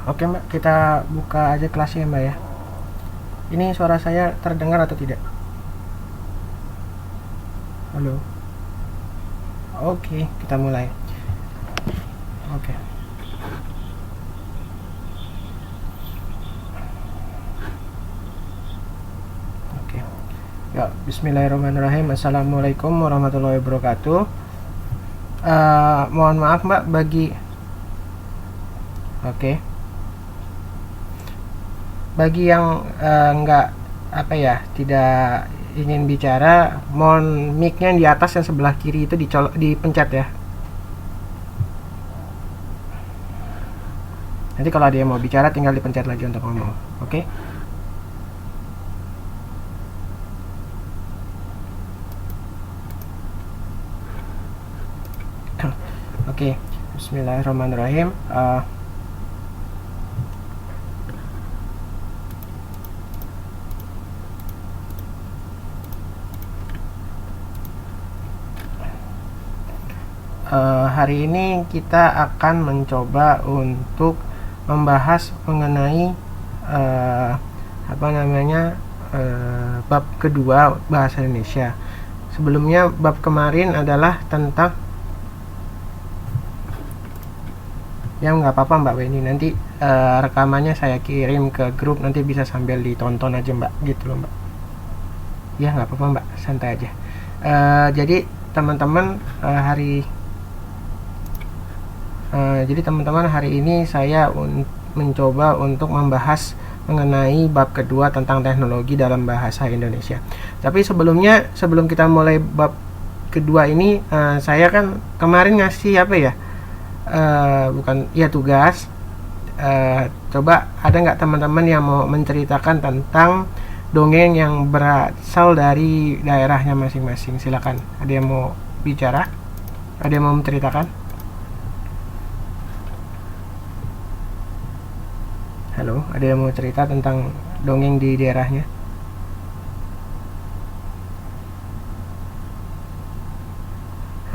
Oke Mbak, kita buka aja kelasnya Mbak ya. Ini suara saya terdengar atau tidak? Halo. Oke, kita mulai. Oke. Oke. Ya, bismillahirrahmanirrahim. Assalamualaikum warahmatullahi wabarakatuh. Mohon maaf Mbak bagi Oke. Bagi yang nggak apa ya, tidak ingin bicara, mohon mic-nya yang di atas yang sebelah kiri itu dipencet ya. Nanti kalau ada yang mau bicara tinggal dipencet lagi untuk ngomong. Oke? Oke. Bismillahirrahmanirrahim. Hari ini kita akan mencoba untuk membahas mengenai bab kedua bahasa Indonesia. Sebelumnya bab kemarin adalah tentang nggak apa-apa Mbak Weni, nanti rekamannya saya kirim ke grup, nanti bisa sambil ditonton aja Mbak, gitu loh Mbak. Ya nggak apa-apa Mbak, santai aja. Jadi teman-teman hari ini saya mencoba untuk membahas mengenai bab kedua tentang teknologi dalam bahasa Indonesia. Tapi sebelum kita mulai bab kedua ini, saya kan kemarin ngasih tugas. Coba ada nggak teman-teman yang mau menceritakan tentang dongeng yang berasal dari daerahnya masing-masing? Silakan. Ada yang mau bicara? Ada yang mau menceritakan? Halo, ada yang mau cerita tentang dongeng di daerahnya?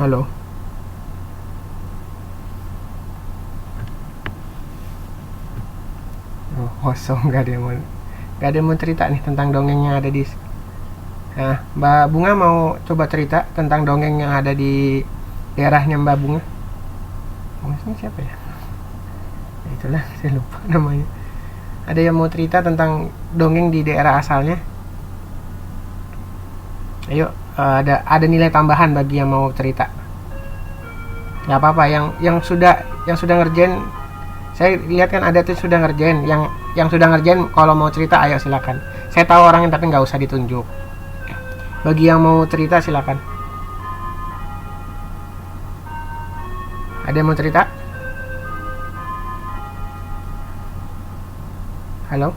Halo. Oh, kosong, nggak ada yang mau cerita nih tentang dongeng yang ada di. Nah, Mbak Bunga mau coba cerita tentang dongeng yang ada di daerahnya Mbak Bunga. Bunga siapa ya? Ya itulah, saya lupa namanya. Ada yang mau cerita tentang dongeng di daerah asalnya? Ayo, ada nilai tambahan bagi yang mau cerita. Nggak apa-apa, yang sudah ngerjain. Saya lihat kan ada tuh sudah ngerjain. Yang sudah ngerjain kalau mau cerita ayo silakan. Saya tahu orangnya tapi nggak usah ditunjuk. Bagi yang mau cerita silakan. Ada yang mau cerita? Halo?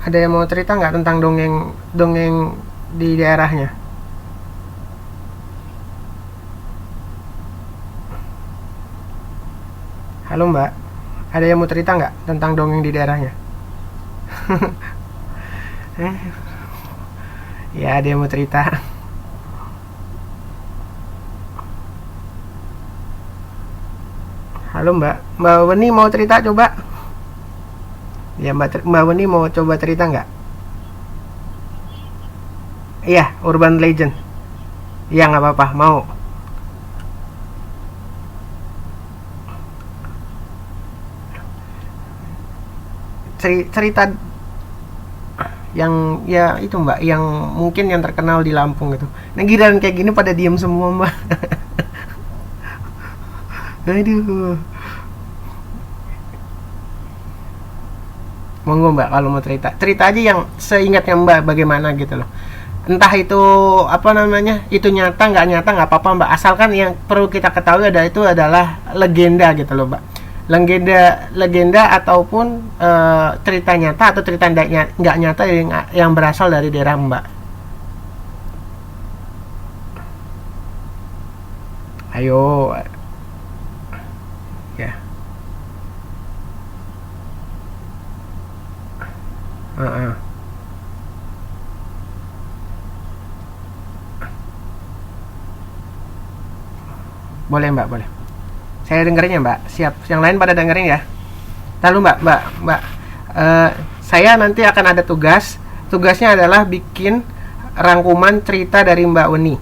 Ada yang mau cerita nggak tentang dongeng di daerahnya? Halo Mbak, ada yang mau cerita nggak tentang dongeng di daerahnya? Ya, ada yang mau cerita. Halo Mbak Weni mau cerita coba? Ya Mbak Weni mau coba cerita nggak? Iya, urban legend. Iya nggak apa-apa, mau. Cerita yang ya itu Mbak, yang mungkin yang terkenal di Lampung gitu. Nah giliran kayak gini pada diem semua Mbak. Aduh. Monggo Mbak kalau mau cerita aja yang seingatnya Mbak bagaimana gitu loh. Entah itu itu nyata nggak apa-apa Mbak, asalkan yang perlu kita ketahui itu adalah legenda gitu loh Mbak. Legenda ataupun cerita nyata atau cerita nggak nyata yang berasal dari daerah Mbak. Ayo ya. Boleh Mbak, boleh. Saya dengerin ya Mbak. Siap. Yang lain pada dengerin ya. Lalu Mbak, eh, saya nanti akan ada tugas. Tugasnya adalah bikin rangkuman cerita dari Mbak Uni.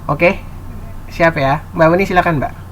Oke, siap ya. Mbak Uni silakan Mbak.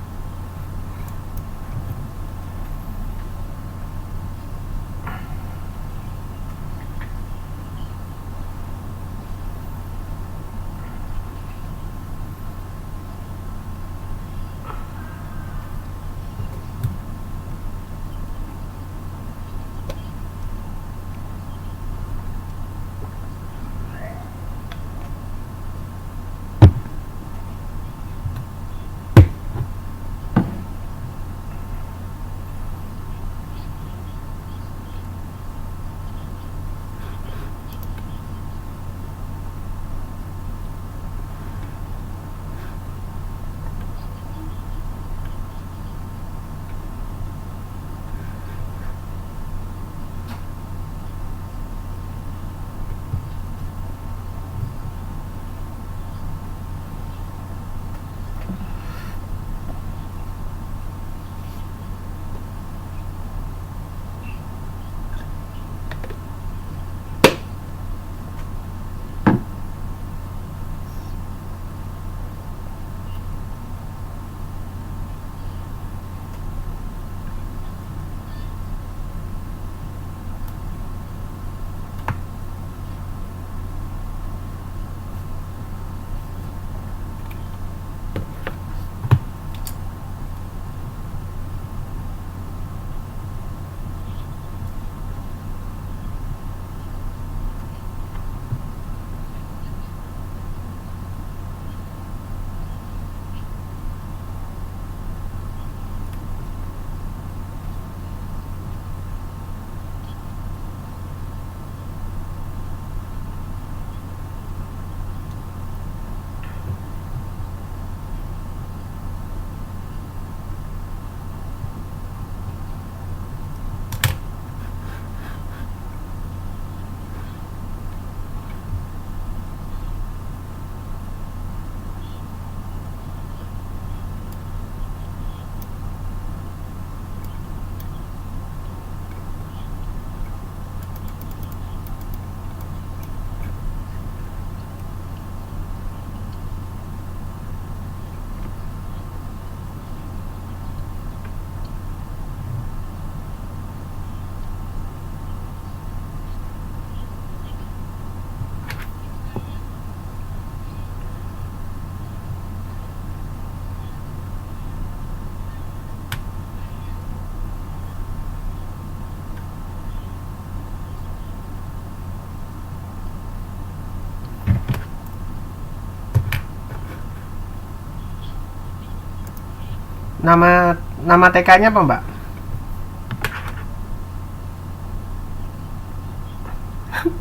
Nama nama TK-nya apa Mbak?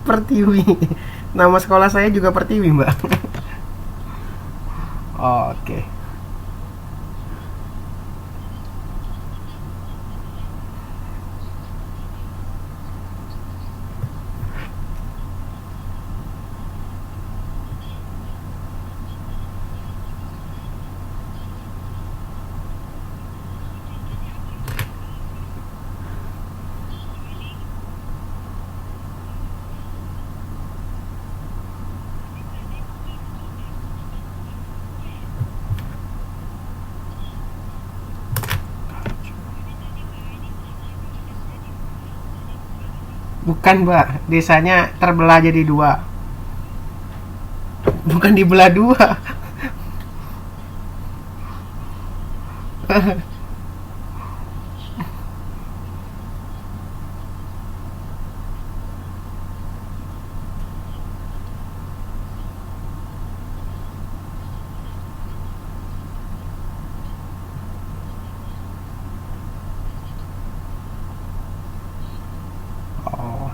Pertiwi. Nama sekolah saya juga Pertiwi Mbak. Oke. Bukan Mbak, desanya terbelah jadi dua. Bukan dibelah dua. Oh.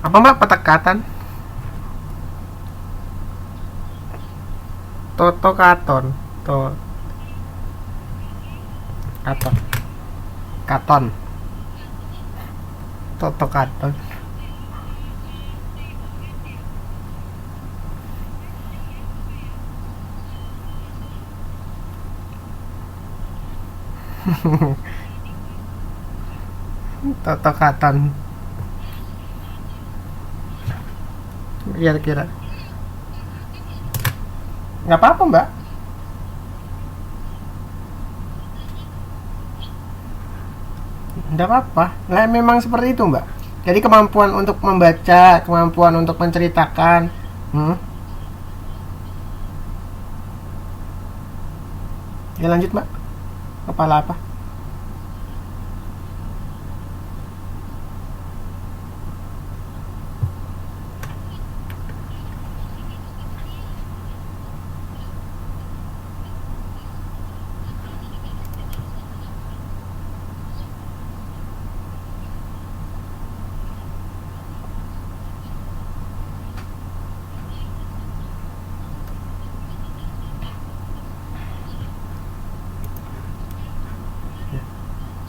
Apa mbak petekatan? Toto katon. To katon. Katon. Toto katon. Toto katon. Kira-kira. Nggak apa-apa mbak. Nggak apa-apa. Nah, memang seperti itu mbak. Jadi kemampuan untuk membaca, kemampuan untuk menceritakan. Hmm? Ya lanjut mbak. Kepala apa?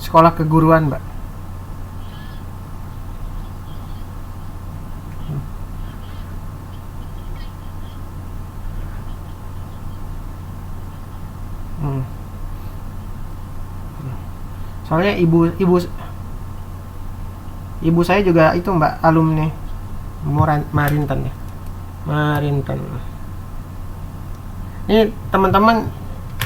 Sekolah keguruan mbak. Hmm. Soalnya ibu saya juga itu mbak, alumni Marinten ya. Marinten. Ini teman-teman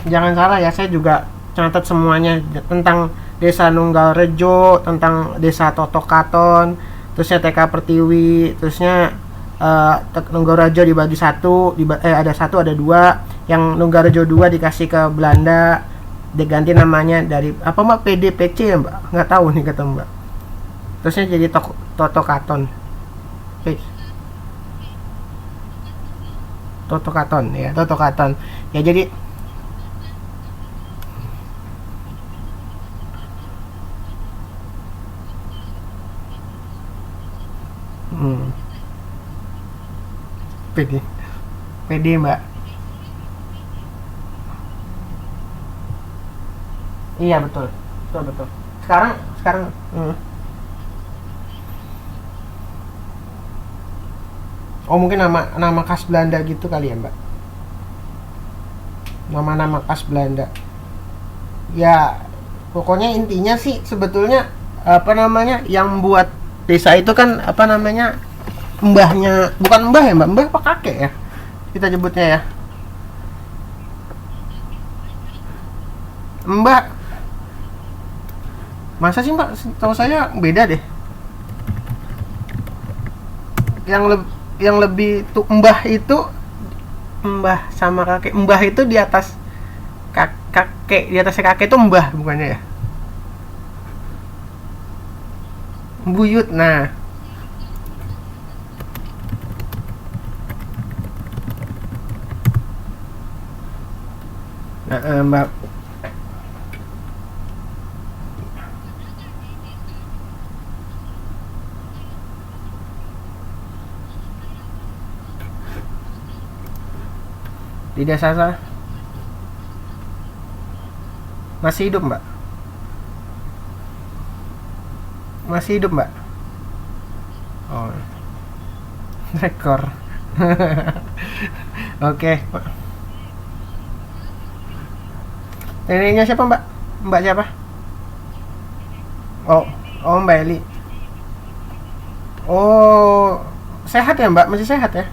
jangan salah ya, saya juga catat semuanya tentang Desa Nunggalrejo, tentang Desa Totokaton, terusnya TK Pertiwi, terusnya Nunggalrejo dibagi satu, ada satu ada dua, yang Nunggalrejo 2 dikasih ke Belanda, diganti namanya dari apa mbak, PDPC ya mbak, nggak tahu nih kata mbak, terusnya jadi Totokaton. Totokaton ya, Totokaton ya. Jadi hmm, PD mbak. Iya betul, betul betul. Sekarang sekarang oh mungkin nama khas Belanda gitu kali ya mbak, nama-nama khas Belanda. Ya pokoknya intinya sih sebetulnya apa namanya yang buat desa itu kan apa namanya, mbahnya, bukan mbah ya mbak, mbah apa kakek ya kita nyebutnya ya, mbak. Masa sih mbak, tahu saya beda deh, yang yang lebih tuh mbah itu, mbah sama kakek, mbah itu di atas kakek, di atasnya kakek itu mbah bukannya ya, buyut. Nah, mbak di desa saya masih hidup mbak, masih hidup mbak. Oh rekor. Oke. Neneknya siapa mbak, mbak siapa? Oh, oh mbak Eli. Oh sehat ya mbak, masih sehat ya?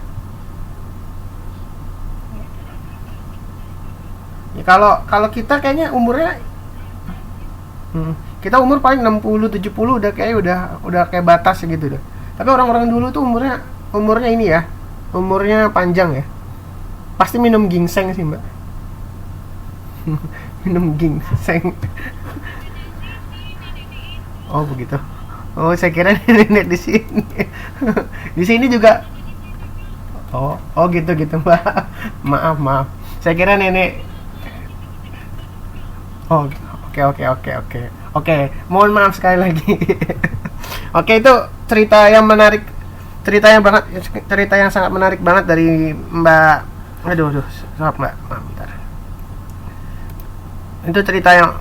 Ya, kalau kalau kita kayaknya umurnya, kita umur paling 60 70 udah kayak udah kayak batas gitu deh. Tapi orang-orang dulu tuh umurnya ini ya, umurnya panjang ya. Pasti minum ginseng sih mbak. Minum ginseng. Oh begitu. Oh saya kira nenek di sini. Di sini juga. Oh oh gitu gitu mbak. Maaf maaf. Saya kira nenek. Oh oke oke oke oke oke. Mohon maaf sekali lagi. Oke itu cerita yang menarik. cerita yang sangat menarik banget dari Mbak. Aduh, maaf Mbak, maaf, bentar. Itu cerita yang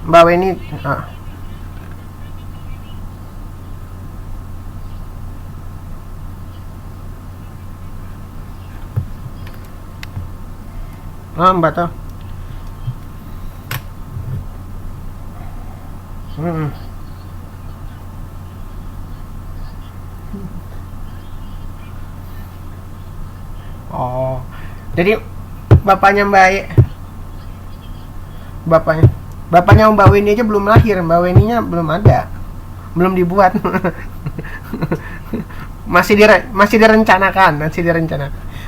Mbak Weni. Mbak tahu. Hmm. Oh, jadi bapaknya Mbak bapaknya bapaknya Mbak Weni aja belum lahir, Mbak Weninya belum ada, belum dibuat. masih direncanakan.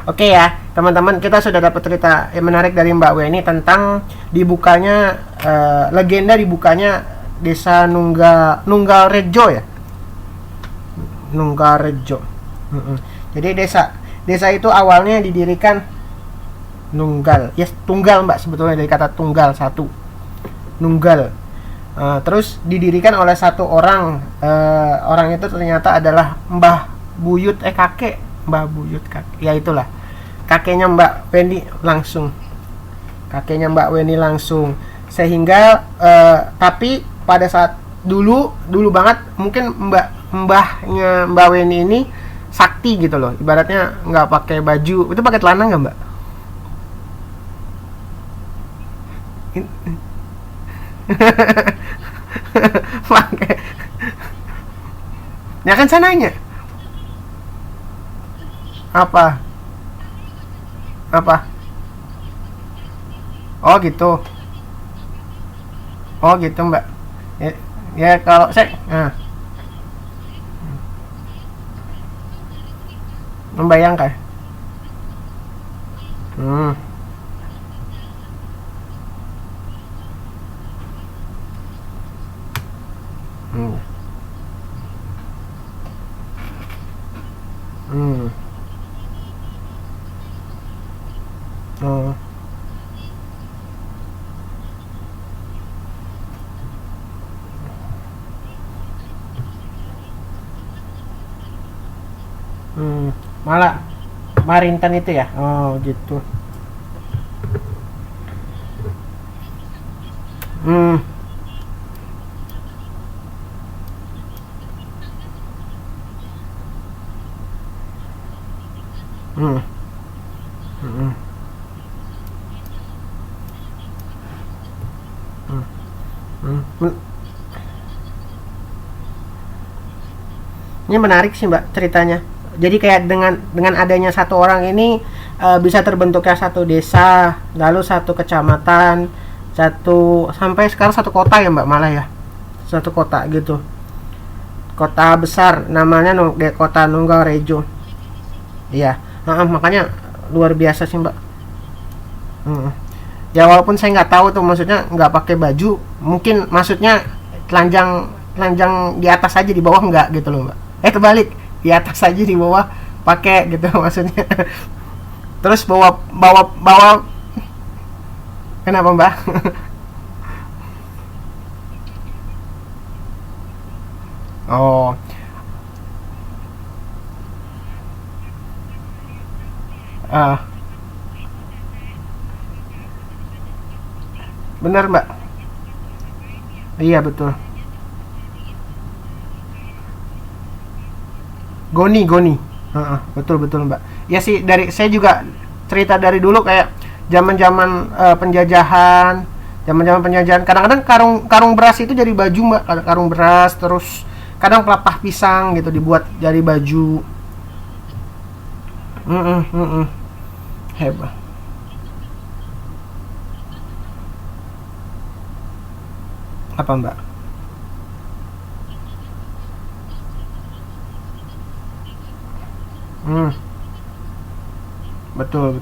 Oke ya teman-teman, kita sudah dapat cerita yang menarik dari Mbak Weni tentang dibukanya legenda dibukanya desa Nunggal Rejo ya, Nunggal Rejo. Jadi desa itu awalnya didirikan Nunggal, tunggal Mbak, sebetulnya dari kata tunggal, satu, Nunggal. Terus didirikan oleh satu orang. Orang itu ternyata adalah Mbah Buyut kakek Mbah Buyut kakek, ya itulah kakeknya Mbak Weni langsung. Sehingga tapi pada saat dulu banget, mungkin mbahnya Mbak Weni ini sakti gitu loh, ibaratnya nggak pakai baju. Itu pakai celana nggak Mbak? Pakai. Ya kan sananya apa apa oh gitu, Mbak. Ya kalau saya membayangkan. hmm. Hmm. Hmm. Oh. Malah Marinten itu ya. Oh gitu. Hmm. Hmm. Hmm. Hmm. Ini menarik sih Mbak ceritanya. Jadi kayak dengan adanya satu orang ini bisa terbentuknya satu desa, lalu satu kecamatan, sampai sekarang satu kota ya Mbak, malah ya. Satu kota gitu. Kota besar namanya Kota Nunggal Rejo. Iya. Makanya luar biasa sih Mbak. Ya walaupun saya nggak tahu tuh, maksudnya nggak pakai baju, mungkin maksudnya telanjang telanjang di atas aja, di bawah nggak gitu loh Mbak. Kebalik, di atas aja di bawah pakai gitu maksudnya. Terus bawa kenapa Mbak? Oh, ah, benar Mbak. Iya betul. Goni. Betul betul Mbak. Ya sih, dari saya juga cerita dari dulu kayak zaman-zaman penjajahan, kadang-kadang karung karung beras itu jadi baju Mbak, karung beras, terus kadang pelepah pisang gitu dibuat jadi baju. Hebat. Apa Mbak? Hmm, betul.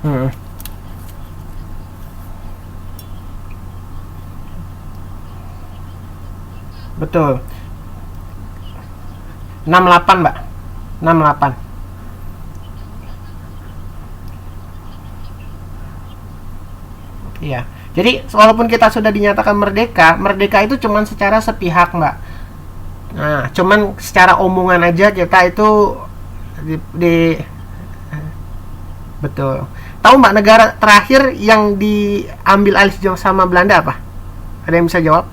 Hmm, betul. 68 Mbak. 68. Iya. Jadi walaupun kita sudah dinyatakan merdeka, merdeka itu cuman secara sepihak, Mbak. Nah, cuman secara omongan aja kita itu di betul. Tahu Mbak negara terakhir yang diambil alih sama Belanda apa? Ada yang bisa jawab?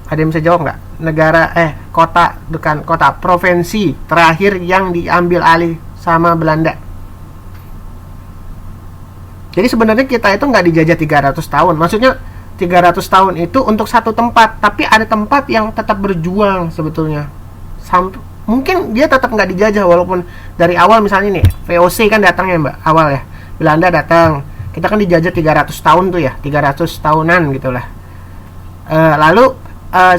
Ada yang bisa jawab nggak? Negara kota, bukan kota, provinsi terakhir yang diambil alih sama Belanda. Jadi sebenarnya kita itu nggak dijajah 300 tahun. Maksudnya 300 tahun itu untuk satu tempat, tapi ada tempat yang tetap berjuang sebetulnya. Mungkin dia tetap nggak dijajah walaupun dari awal misalnya nih VOC kan datang ya Mbak, awal ya. Belanda datang. Kita kan dijajah 300 tahun tuh ya, 300 tahunan gitulah. Lalu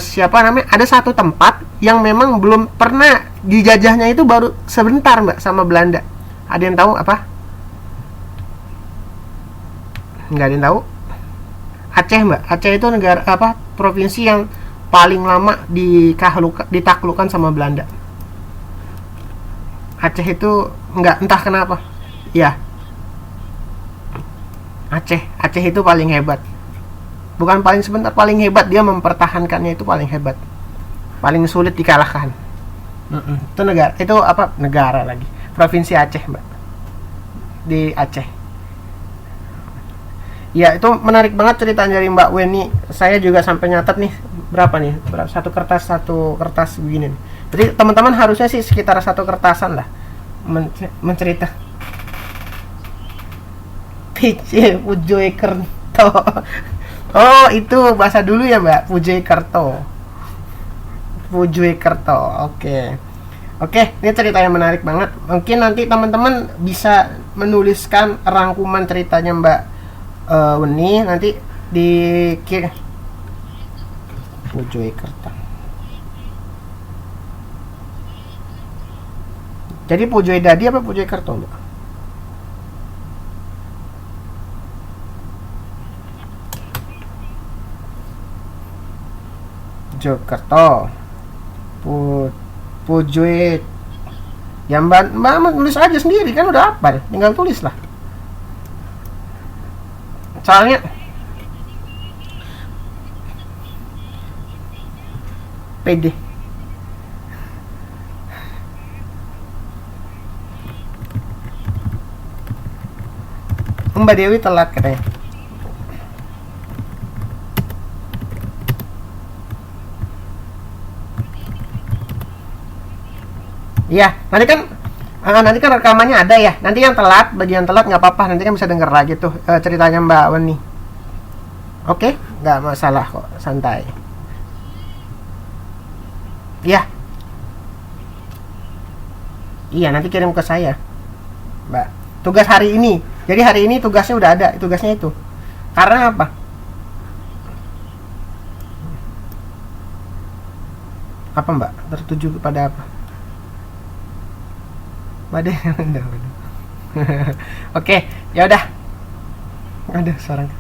siapa namanya? Ada satu tempat yang memang belum pernah dijajahnya itu baru sebentar Mbak sama Belanda. Ada yang tahu apa? Nggak ada yang tahu. Aceh Mbak. Aceh itu negara apa? Provinsi yang paling lama ditaklukkan sama Belanda. Aceh itu nggak entah kenapa. Ya. Aceh itu paling hebat. Bukan paling sebentar, paling hebat, dia mempertahankannya itu paling hebat. Paling sulit dikalahkan. Itu negara, itu apa? Negara lagi. Provinsi Aceh, Mbak. Di Aceh. Ya, itu menarik banget cerita dari Mbak Weni. Saya juga sampai nyatet nih berapa nih? Satu kertas begini nih. Jadi teman-teman harusnya sih sekitar satu kertasan lah mencerita. PC Pujoy Kerto. Oh, itu bahasa dulu ya, Mbak. Pujoy Kerto. Oke. Oke, ini cerita yang menarik banget. Mungkin nanti teman-teman bisa menuliskan rangkuman ceritanya Mbak Weni nanti di Pujoy Kerto. Jadi Pujoy Dadi apa Pujoy Kerto, Mbak? Jokerto. Pujoy. Ya Mbak nulis aja sendiri kan udah apa? Tinggal tulis lah. Soalnya PD. Mbak Dewi telat katanya. Iya, nanti kan rekamannya ada ya. Nanti yang telat, bagian telat nggak apa-apa. Nanti kan bisa denger lagi tuh ceritanya Mbak Weni. Oke, nggak masalah kok, santai. Iya. Iya, nanti kirim ke saya, Mbak. Tugas hari ini. Jadi hari ini tugasnya udah ada, tugasnya itu. Karena apa? Apa Mbak? Tertuju kepada apa? Waduh. Oke, ya udah. Aduh, seorang.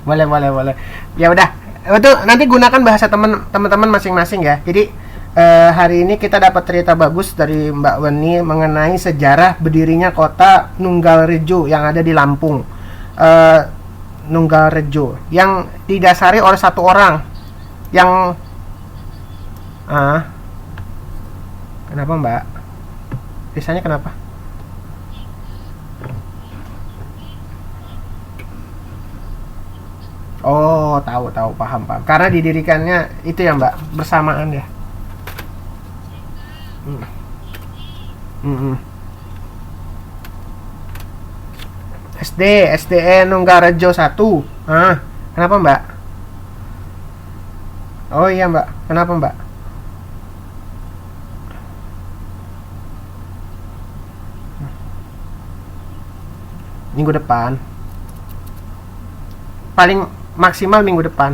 boleh. Ya udah. Itu nanti gunakan bahasa teman-teman masing-masing ya. Jadi hari ini kita dapat cerita bagus dari Mbak Weni mengenai sejarah berdirinya kota Nunggalrejo yang ada di Lampung. Nunggalrejo yang didasari oleh satu orang yang kenapa Mbak? Desanya kenapa? Oh, tahu, paham. Karena didirikannya itu ya Mbak, bersamaan ya. SDN Nunggalrejo 1. Kenapa Mbak? Oh iya Mbak, kenapa Mbak? Minggu depan, paling maksimal minggu depan.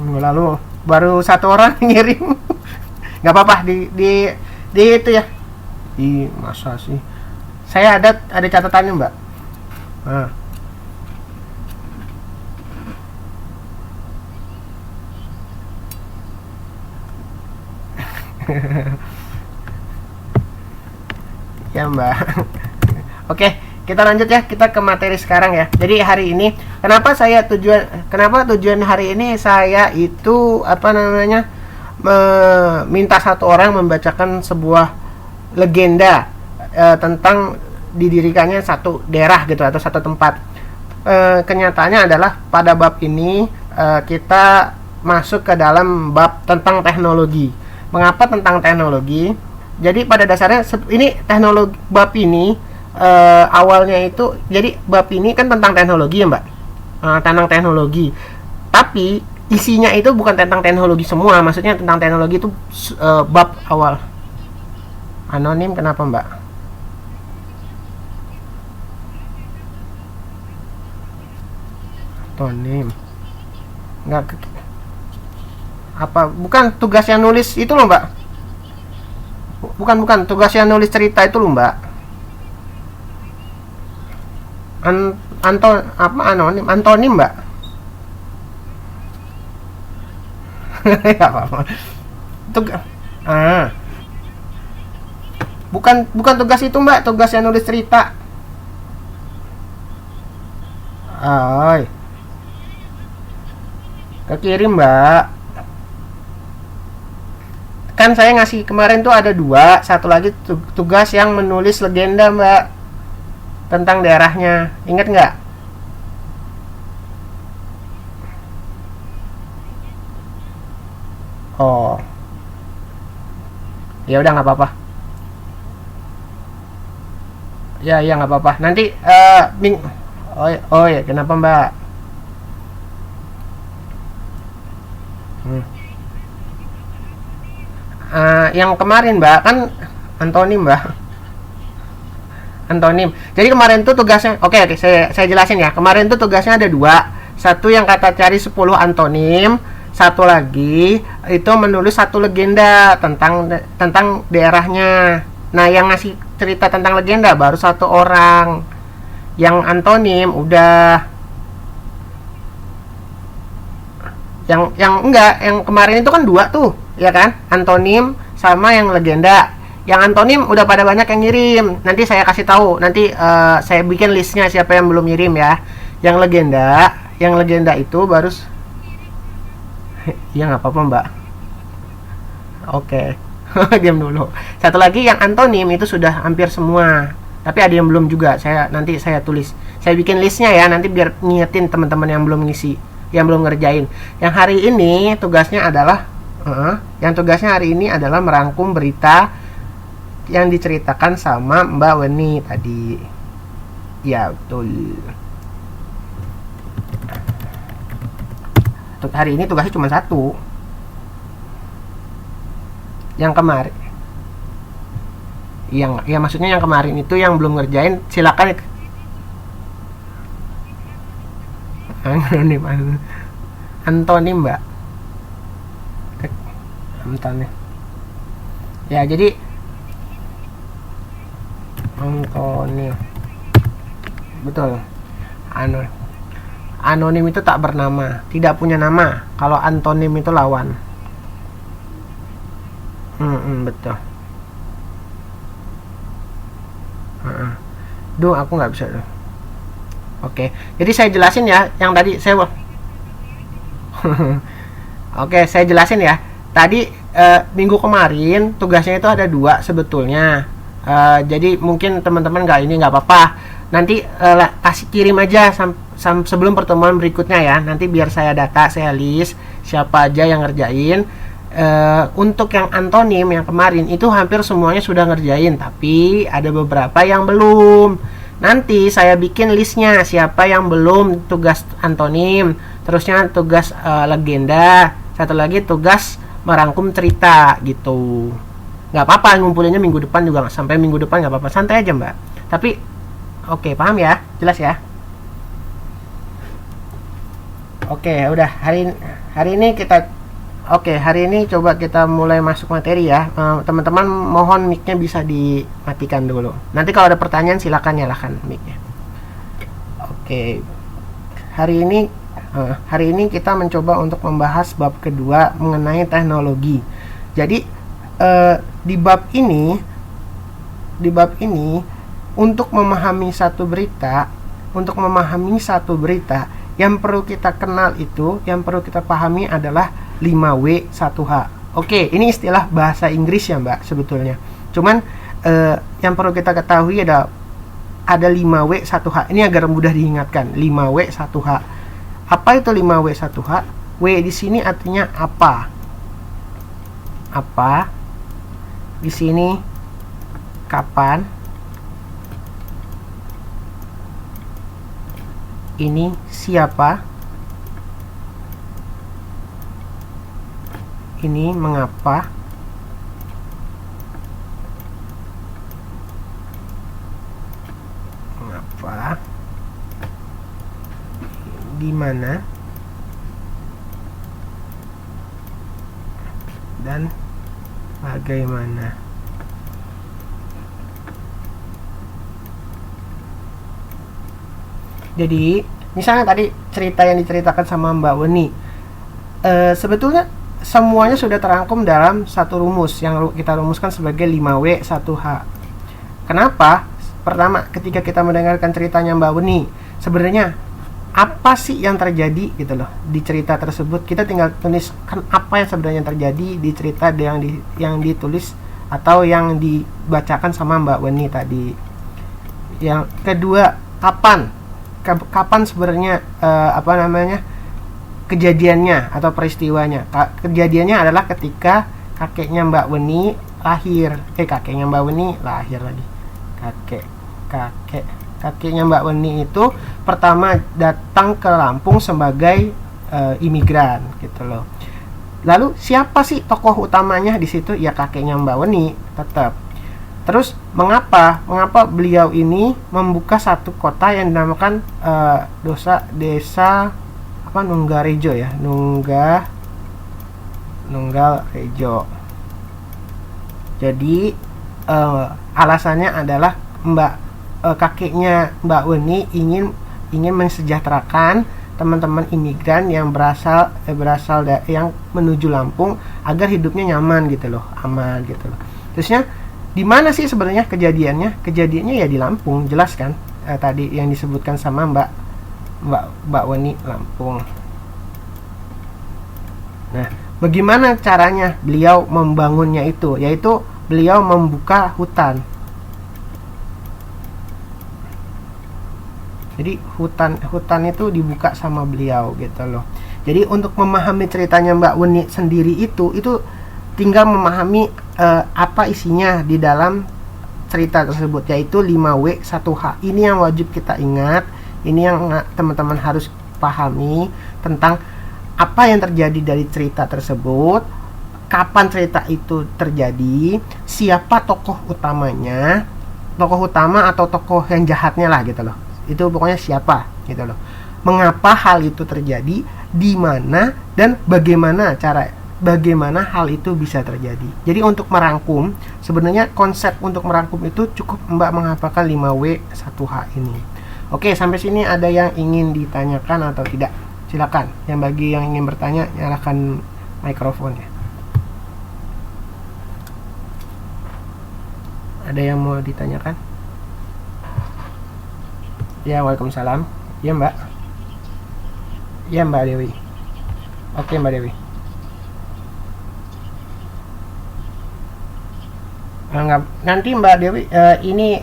Minggu lalu baru satu orang ngirim. Nggak apa-apa di itu ya. Di masa sih. Saya ada catatannya Mbak. Ya Mbak. Oke, kita lanjut ya, kita ke materi sekarang ya. Jadi hari ini kenapa tujuan hari ini saya itu apa namanya meminta satu orang membacakan sebuah legenda tentang didirikannya satu daerah gitu atau satu tempat. Kenyataannya adalah pada bab ini kita masuk ke dalam bab tentang teknologi. Mengapa tentang teknologi? Jadi pada dasarnya ini teknologi bab ini awalnya itu, jadi bab ini kan tentang teknologi ya Mbak, tentang teknologi. Tapi isinya itu bukan tentang teknologi semua, maksudnya tentang teknologi itu bab awal. Anonim kenapa Mbak? Anonim nggak apa, bukan tugas yang nulis itu loh Mbak, bukan tugas yang nulis cerita itu loh Mbak. Antonim Mbak. Ya apa bukan tugas itu Mbak, tugas yang nulis cerita. Kekirim Mbak. Kan saya ngasih kemarin tuh ada 2, satu lagi tugas yang menulis legenda Mbak tentang daerahnya, ingat nggak? Oh ya udah nggak apa-apa, ya nggak apa-apa nanti oh ya kenapa Mbak? Yang kemarin Mbak kan antonim Mbak, antonim. Jadi kemarin tuh tugasnya, oke, saya jelasin ya. Kemarin tuh tugasnya ada 2. Satu yang kata cari 10 antonim, satu lagi itu menulis satu legenda tentang daerahnya. Nah, yang ngasih cerita tentang legenda baru satu orang. Yang antonim udah. Yang enggak, yang kemarin itu kan 2 tuh, ya kan? Antonim sama yang legenda. Yang antonim udah pada banyak yang ngirim. Nanti saya kasih tahu. Nanti saya bikin listnya siapa yang belum ngirim ya. Yang legenda itu baru. Ya nggak apa-apa Mbak. Oke. Diam dulu. Satu lagi yang antonim itu sudah hampir semua. Tapi ada yang belum juga. Nanti saya tulis. Saya bikin listnya ya. Nanti biar ngingetin teman-teman yang belum ngisi, yang belum ngerjain. Yang hari ini tugasnya adalah hari ini adalah merangkum berita yang diceritakan sama Mbak Weni tadi. Ya betul. Hari ini tugasnya cuma 1. Yang kemarin, ya maksudnya yang kemarin itu yang belum ngerjain silakan. Antonim Mbak. Antonim. Ya jadi Antonim. Betul. Anonim itu tak bernama, tidak punya nama. Kalau antonim itu lawan. Betul. Duh, aku nggak bisa. Oke, jadi saya jelasin ya. Yang tadi saya. Oke, saya jelasin ya. Tadi minggu kemarin tugasnya itu ada 2 sebetulnya. Jadi mungkin teman-teman nggak apa-apa. Nanti kasih kirim aja sebelum pertemuan berikutnya ya. Nanti biar saya data, saya list siapa aja yang ngerjain. Untuk yang antonim yang kemarin itu hampir semuanya sudah ngerjain, tapi ada beberapa yang belum. Nanti saya bikin listnya siapa yang belum tugas antonim, terusnya tugas legenda, satu lagi tugas merangkum cerita gitu. Nggak apa-apa ngumpulinnya minggu depan juga, sampai minggu depan nggak apa-apa, santai aja Mbak. Tapi oke, paham ya, jelas ya. Oke, udah hari ini coba kita mulai masuk materi ya. Teman-teman mohon mic-nya bisa dimatikan dulu. Nanti kalau ada pertanyaan silakan nyalakan mic-nya. Oke. Hari ini kita mencoba untuk membahas bab kedua mengenai teknologi. Jadi di bab ini di bab ini, untuk memahami satu berita, yang perlu kita kenal itu, yang perlu kita pahami adalah 5W 1H. Oke, ini istilah bahasa Inggris ya Mbak sebetulnya. Cuman yang perlu kita ketahui ada 5W 1H. Ini agar mudah diingatkan. 5W 1H. Apa itu 5W 1H? W di sini artinya apa? Apa? Di sini kapan? Ini siapa? Ini mengapa? Mengapa? Di mana? Dan bagaimana? Jadi, misalnya tadi cerita yang diceritakan sama Mbak Weni, sebetulnya semuanya sudah terangkum dalam satu rumus yang kita rumuskan sebagai 5W 1H. Kenapa? Pertama, ketika kita mendengarkan ceritanya Mbak Weni, sebenarnya apa sih yang terjadi gitu loh di cerita tersebut. Kita tinggal tuliskan apa yang sebenarnya terjadi di cerita yang ditulis atau yang dibacakan sama Mbak Weni tadi. Yang kedua, kapan sebenarnya kejadiannya atau peristiwanya. Kejadiannya adalah ketika kakeknya Mbak Weni lahir. Kakeknya Mbak Weni lahir lagi. Kakeknya Mbak Weni itu pertama datang ke Lampung sebagai imigran gitu loh. Lalu siapa sih tokoh utamanya di situ? Ya kakeknya Mbak Weni tetap. Terus mengapa beliau ini membuka satu kota yang dinamakan desa Nunggarejo ya, Nunggarejo. Jadi alasannya adalah kakeknya Mbak Weni ingin mensejahterakan teman-teman imigran yang berasal yang menuju Lampung agar hidupnya nyaman gitu loh, aman gitu loh. Terusnya di mana sih sebenarnya kejadiannya? Kejadiannya ya di Lampung, jelas kan? Tadi yang disebutkan sama Mbak Weni, Lampung. Nah, bagaimana caranya beliau membangunnya itu? Yaitu beliau membuka hutan. Jadi hutan itu dibuka sama beliau gitu loh. Jadi untuk memahami ceritanya Mbak Weni sendiri itu tinggal memahami apa isinya di dalam cerita tersebut, yaitu 5W 1H. Ini yang wajib kita ingat, ini yang teman-teman harus pahami tentang apa yang terjadi dari cerita tersebut, kapan cerita itu terjadi, siapa tokoh utamanya, tokoh utama atau tokoh yang jahatnya lah gitu loh. Itu pokoknya siapa gitu loh. Mengapa hal itu terjadi, di mana, dan bagaimana hal itu bisa terjadi. Jadi untuk merangkum, sebenarnya konsep untuk merangkum itu cukup Mbak menghafalkan 5W 1H ini. Oke, sampai sini ada yang ingin ditanyakan atau tidak? Silakan. Yang bagi yang ingin bertanya, nyalakan mikrofonnya. Ada yang mau ditanyakan? Ya, waalaikumsalam. Ya Mbak. Ya Mbak Dewi. Oke Mbak Dewi. Nanti Mbak Dewi ini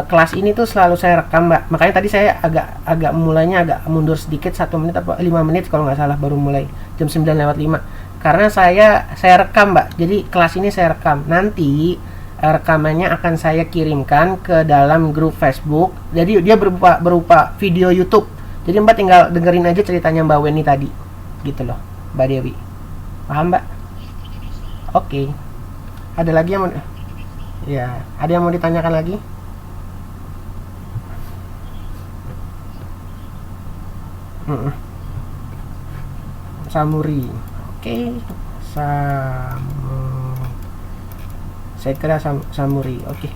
kelas ini tuh selalu saya rekam Mbak, makanya tadi saya agak mulainya agak mundur sedikit, 1 menit atau 5 menit kalau nggak salah, baru mulai jam 9:05 karena saya rekam Mbak. Jadi kelas ini saya rekam, nanti rekamannya akan saya kirimkan ke dalam grup Facebook, jadi dia berupa video YouTube. Jadi Mbak tinggal dengerin aja ceritanya Mbak Weni tadi gitu loh Mbak Dewi, paham Mbak? Oke. Ada lagi yang ada yang mau ditanyakan lagi? Samuri. Oke. Saya kira Samuri. Oke.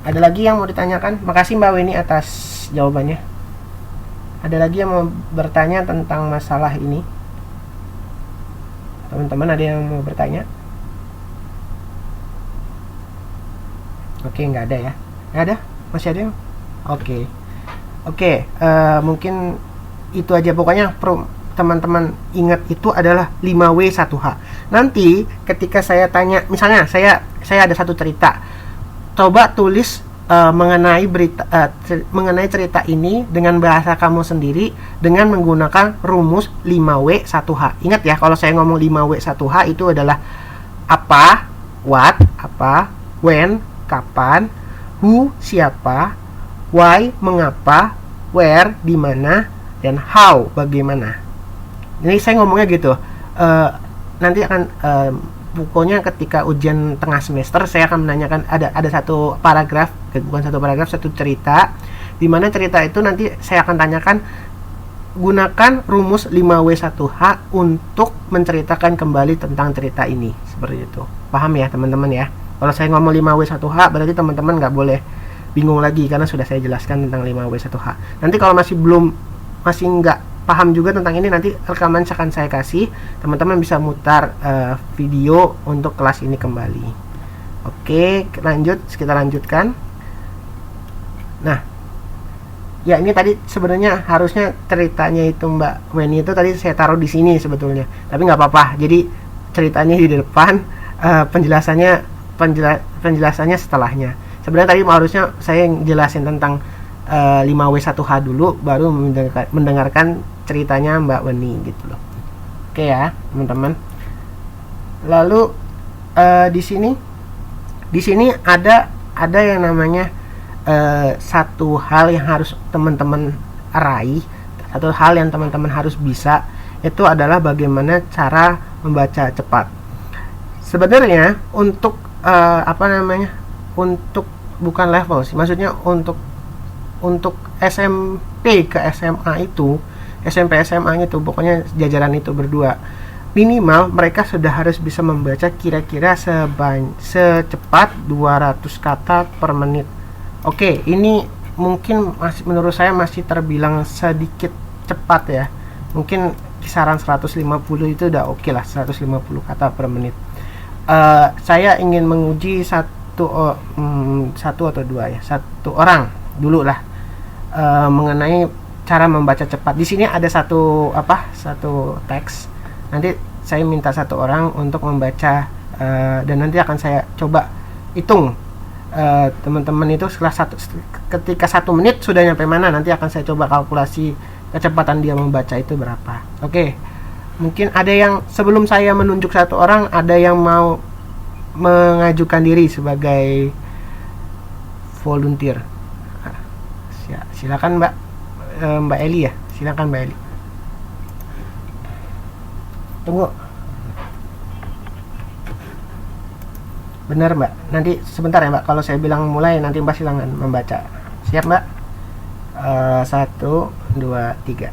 Ada lagi yang mau ditanyakan? Makasih Mbak Weni atas jawabannya. Ada lagi yang mau bertanya tentang masalah ini? Teman-teman ada yang mau bertanya? Oke, nggak ada ya? Nggak ada? Masih ada yang? Oke. Oke, mungkin itu aja. Pokoknya teman-teman ingat itu adalah 5W1H. Nanti ketika saya tanya, misalnya saya ada satu cerita, coba tulis mengenai cerita ini dengan bahasa kamu sendiri dengan menggunakan rumus 5W1H. Ingat ya, kalau saya ngomong 5W1H itu adalah apa, what, when, kapan, who, siapa, why, mengapa, where, di mana, dan how, bagaimana. Ini saya ngomongnya gitu. Nanti akan pokoknya ketika ujian tengah semester saya akan menanyakan, ada satu paragraf, bukan satu paragraf, satu cerita, di mana cerita itu nanti saya akan tanyakan gunakan rumus 5W1H untuk menceritakan kembali tentang cerita ini, seperti itu. Paham ya teman-teman ya? Kalau saya ngomong 5W1H berarti teman-teman nggak boleh bingung lagi karena sudah saya jelaskan tentang 5W1H. Nanti kalau masih nggak paham juga tentang ini, nanti rekaman akan saya kasih, teman-teman bisa mutar video untuk kelas ini kembali. Oke, kita lanjutkan. Nah, ya ini tadi sebenarnya harusnya ceritanya itu Mbak Weni itu tadi saya taruh di sini sebetulnya, tapi nggak apa-apa. Jadi ceritanya di depan, penjelasannya setelahnya. Sebenarnya tadi harusnya saya jelasin tentang 5W1H dulu, baru mendengarkan ceritanya Mbak Weni gitu loh. Oke ya teman-teman. Lalu di sini ada yang namanya satu hal yang harus teman-teman raih, satu hal yang teman-teman harus bisa, itu adalah bagaimana cara membaca cepat. Sebenarnya untuk untuk bukan level sih, maksudnya untuk SMP ke SMA itu, SMP SMA itu pokoknya jajaran itu berdua, minimal mereka sudah harus bisa membaca kira-kira secepat 200 kata per menit. Oke, ini mungkin menurut saya masih terbilang sedikit cepat ya. Mungkin kisaran 150 itu udah oke lah, 150 kata per menit. Saya ingin menguji satu atau dua ya, satu orang dulu lah, mengenai cara membaca cepat. Di sini ada satu teks. Nanti saya minta satu orang untuk membaca, dan nanti akan saya coba hitung teman-teman itu ketika 1 menit sudah nyampe mana. Nanti akan saya coba kalkulasi kecepatan dia membaca itu berapa. Oke, mungkin ada yang sebelum saya menunjuk satu orang, ada yang mau mengajukan diri sebagai volunteer. Silakan Mbak Eli ya, silakan Mbak Eli. Tunggu. Benar Mbak, nanti sebentar ya Mbak, kalau saya bilang mulai nanti Mbak silakan membaca. Siap Mbak? 1, 2, 3.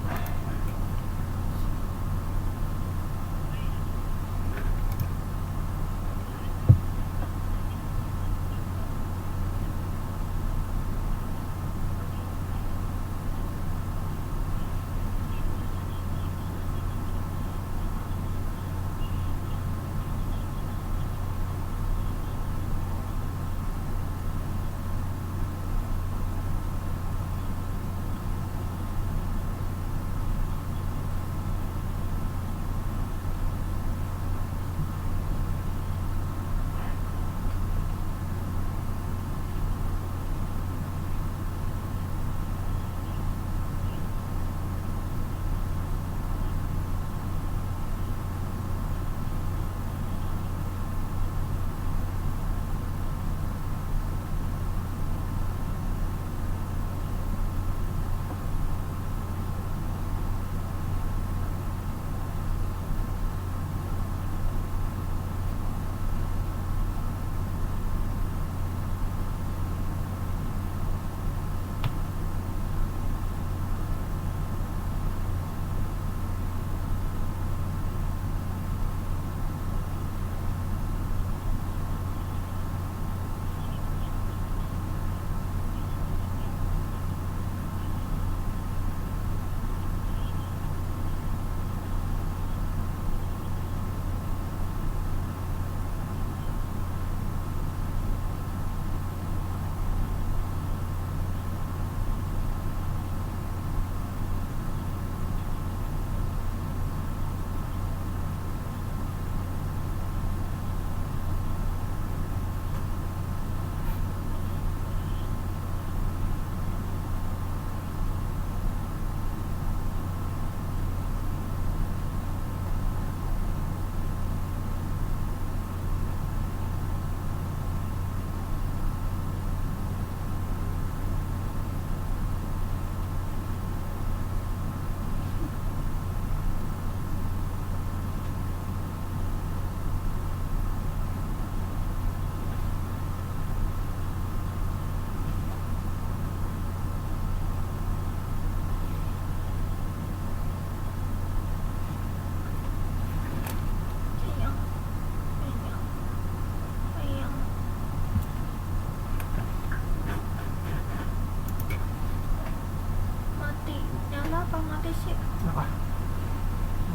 Apa?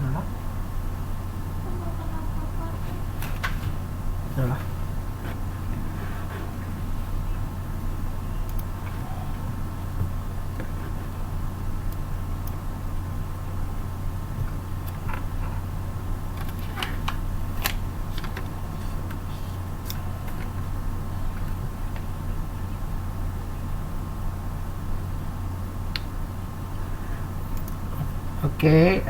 Nah, nah. Oke,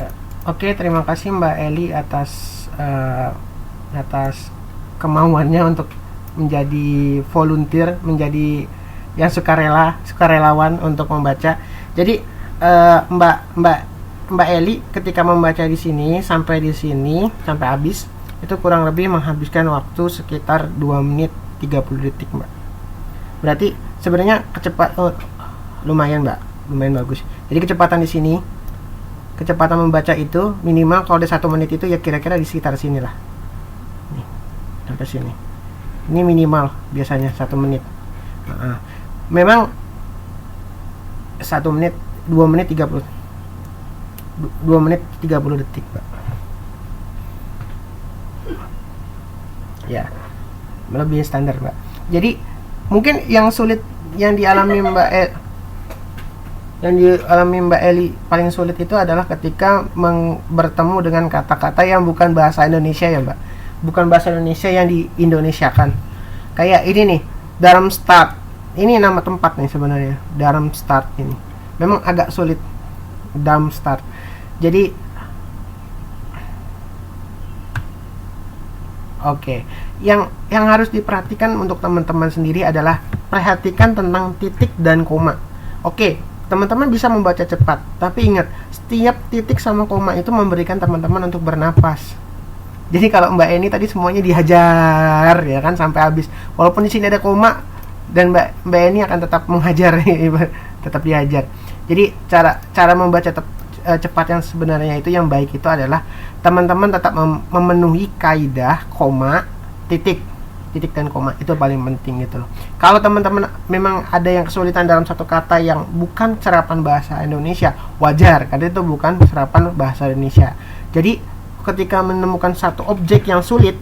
oke, terima kasih Mbak Eli atas atas kemauannya untuk menjadi volunteer, menjadi yang sukarelawan untuk membaca. Jadi Mbak Mbak Mbak Eli ketika membaca di sini sampai habis itu kurang lebih menghabiskan waktu sekitar 2 menit 30 detik, Mbak. Berarti sebenarnya lumayan, Mbak. Lumayan bagus. Jadi kecepatan membaca itu minimal kalau udah 1 menit itu ya kira-kira di sekitar sini lah. Nih, sampai sini. Ini minimal biasanya 1 menit. Memang 1 menit 2 menit 30 detik, Pak. Ya, lebih standar, Mbak. Jadi mungkin yang sulit yang dialami Mbak Eli paling sulit itu adalah ketika bertemu dengan kata-kata yang bukan bahasa Indonesia ya, Mbak. Bukan bahasa Indonesia yang di-Indonesiakan. Kayak ini nih, Darmstadt. Ini nama tempat nih sebenarnya, Darmstadt ini. Memang agak sulit, Darmstadt. Jadi oke, yang harus diperhatikan untuk teman-teman sendiri adalah perhatikan tentang titik dan koma. Oke, teman-teman bisa membaca cepat, tapi ingat, setiap titik sama koma itu memberikan teman-teman untuk bernapas. Jadi kalau Mbak Eni tadi semuanya dihajar ya kan sampai habis. Walaupun di sini ada koma dan Mbak Eni akan tetap menghajar, tetap dihajar. Jadi cara membaca cepat yang sebenarnya itu yang baik itu adalah teman-teman tetap memenuhi kaidah koma, titik dan koma, itu paling penting gitu loh. Kalau teman-teman memang ada yang kesulitan dalam satu kata yang bukan serapan bahasa Indonesia, wajar karena itu bukan serapan bahasa Indonesia. Jadi ketika menemukan satu objek yang sulit,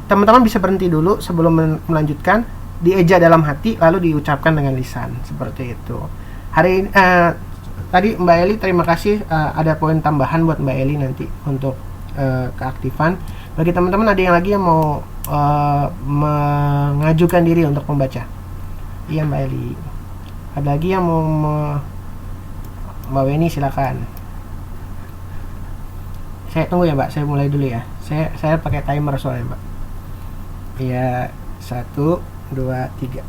teman-teman bisa berhenti dulu sebelum melanjutkan, dieja dalam hati lalu diucapkan dengan lisan, seperti itu. Tadi Mbak Eli terima kasih, ada poin tambahan buat Mbak Eli nanti untuk keaktifan. Bagi teman-teman ada yang lagi yang mau mengajukan diri untuk membaca? Iya Mbak Eli. Ada lagi yang mau Mbak Weni silakan. Saya tunggu ya Mbak, saya mulai dulu ya. Saya pakai timer soalnya Mbak. Iya, 1, 2, 3.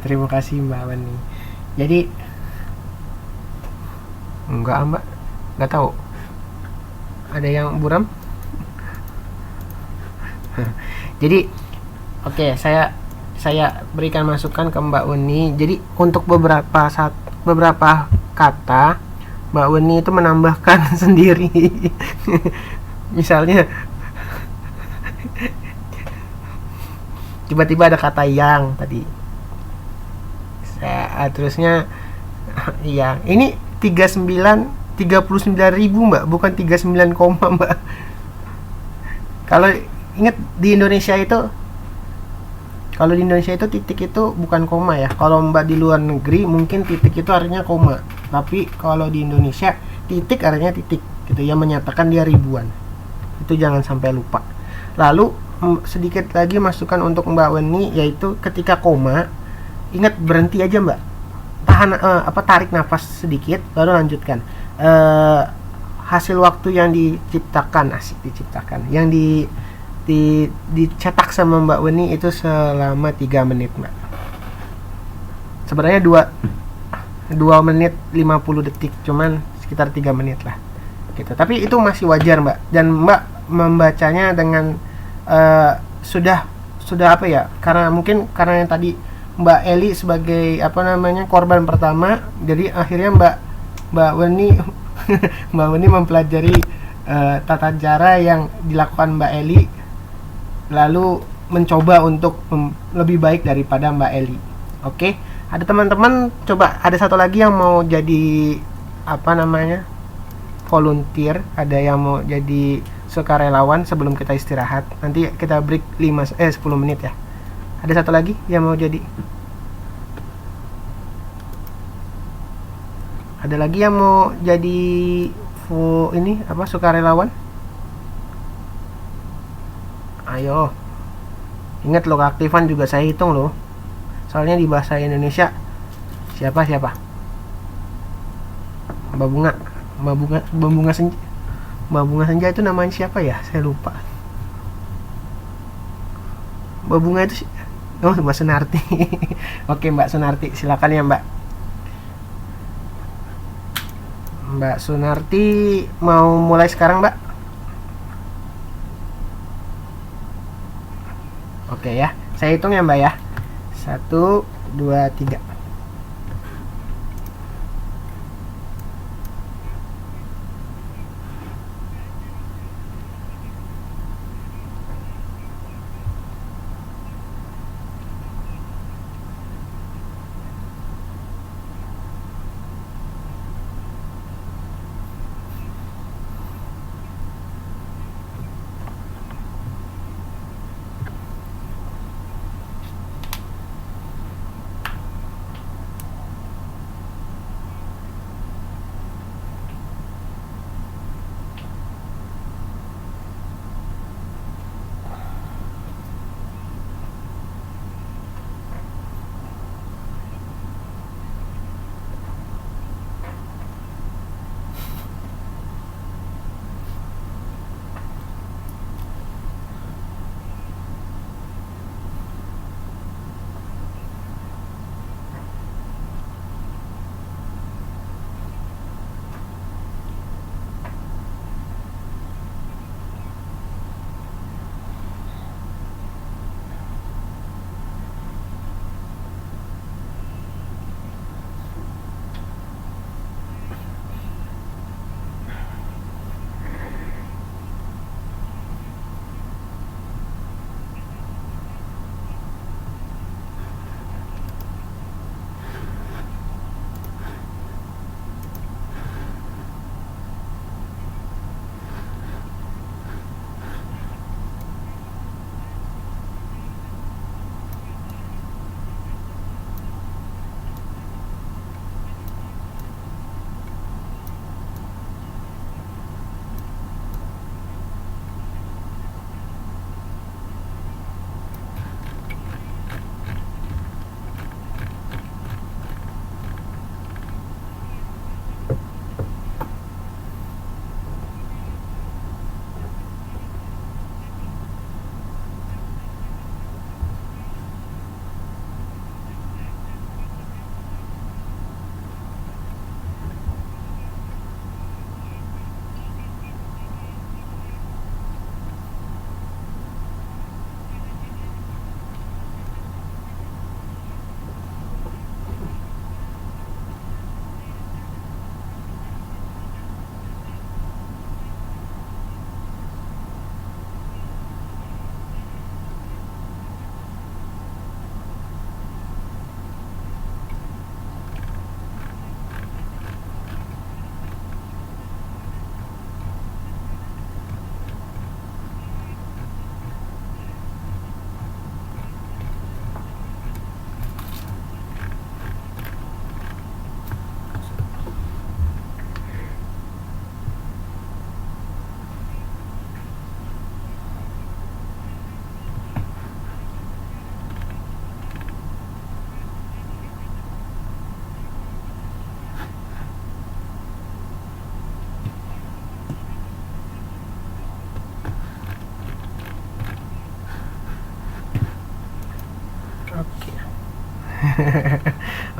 Terima kasih Mbak Weni. Jadi enggak Mbak, nggak tahu. Ada yang buram? Jadi oke, saya berikan masukan ke Mbak Weni. Jadi untuk beberapa kata Mbak Weni itu menambahkan sendiri. Misalnya tiba-tiba ada kata yang tadi. Terusnya iya, ini 39 Mbak, bukan 39 koma Mbak. Kalau ingat di Indonesia itu, titik itu bukan koma ya. Kalau Mbak di luar negeri mungkin titik itu artinya koma, tapi kalau di Indonesia titik artinya titik gitu ya, menyatakan dia ribuan. Itu jangan sampai lupa. Lalu sedikit lagi masukan untuk Mbak Weni, yaitu ketika koma ingat berhenti aja Mbak, tahan tarik nafas sedikit baru lanjutkan. Hasil waktu yang diciptakan yang dicetak sama Mbak Weni itu selama 3 menit Mbak. Sebenarnya 2 menit 50 detik, cuman sekitar 3 menit lah gitu. Tapi itu masih wajar Mbak, dan Mbak membacanya dengan sudah apa ya, karena yang tadi Mbak Eli sebagai korban pertama, jadi akhirnya Mbak Weni Mbak Weni mempelajari tata cara yang dilakukan Mbak Eli, lalu mencoba untuk lebih baik daripada Mbak Eli. Oke, ada teman-teman coba, ada satu lagi yang mau jadi volunteer, ada yang mau jadi sukarelawan sebelum kita istirahat. Nanti kita break 10 menit ya. Ada satu lagi yang mau jadi? Ada lagi yang mau jadi sukarelawan? Ayo. Ingat loh, keaktifan juga saya hitung loh. Soalnya di bahasa Indonesia siapa? Mbak Bunga Senja itu namanya siapa ya? Saya lupa. Mbak Bunga itu Mbak Sunarti. Oke, Mbak Sunarti, silakan ya Mbak. Mbak Sunarti mau mulai sekarang Mbak? Oke ya, saya hitung ya Mbak ya. 1, 2, 3.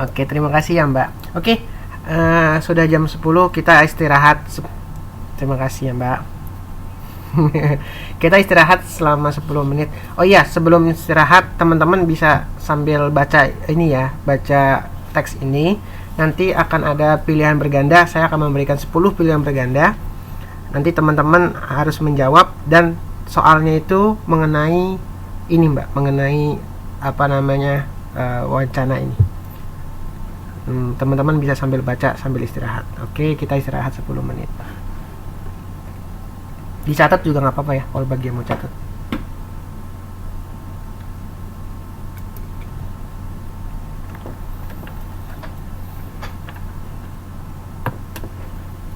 Oke, terima kasih ya Mbak. Oke, sudah jam 10, kita istirahat. Terima kasih ya Mbak. Kita istirahat selama 10 menit. Oh iya, sebelum istirahat teman-teman bisa sambil baca ini ya, baca teks ini. Nanti akan ada pilihan berganda. Saya akan memberikan 10 pilihan berganda. Nanti teman-teman harus menjawab, dan soalnya itu mengenai ini Mbak, mengenai apa namanya, wacana ini. Teman-teman bisa sambil baca sambil istirahat. Oke, kita istirahat 10 menit. Dicatat juga nggak apa-apa ya kalau bagi yang mau catat.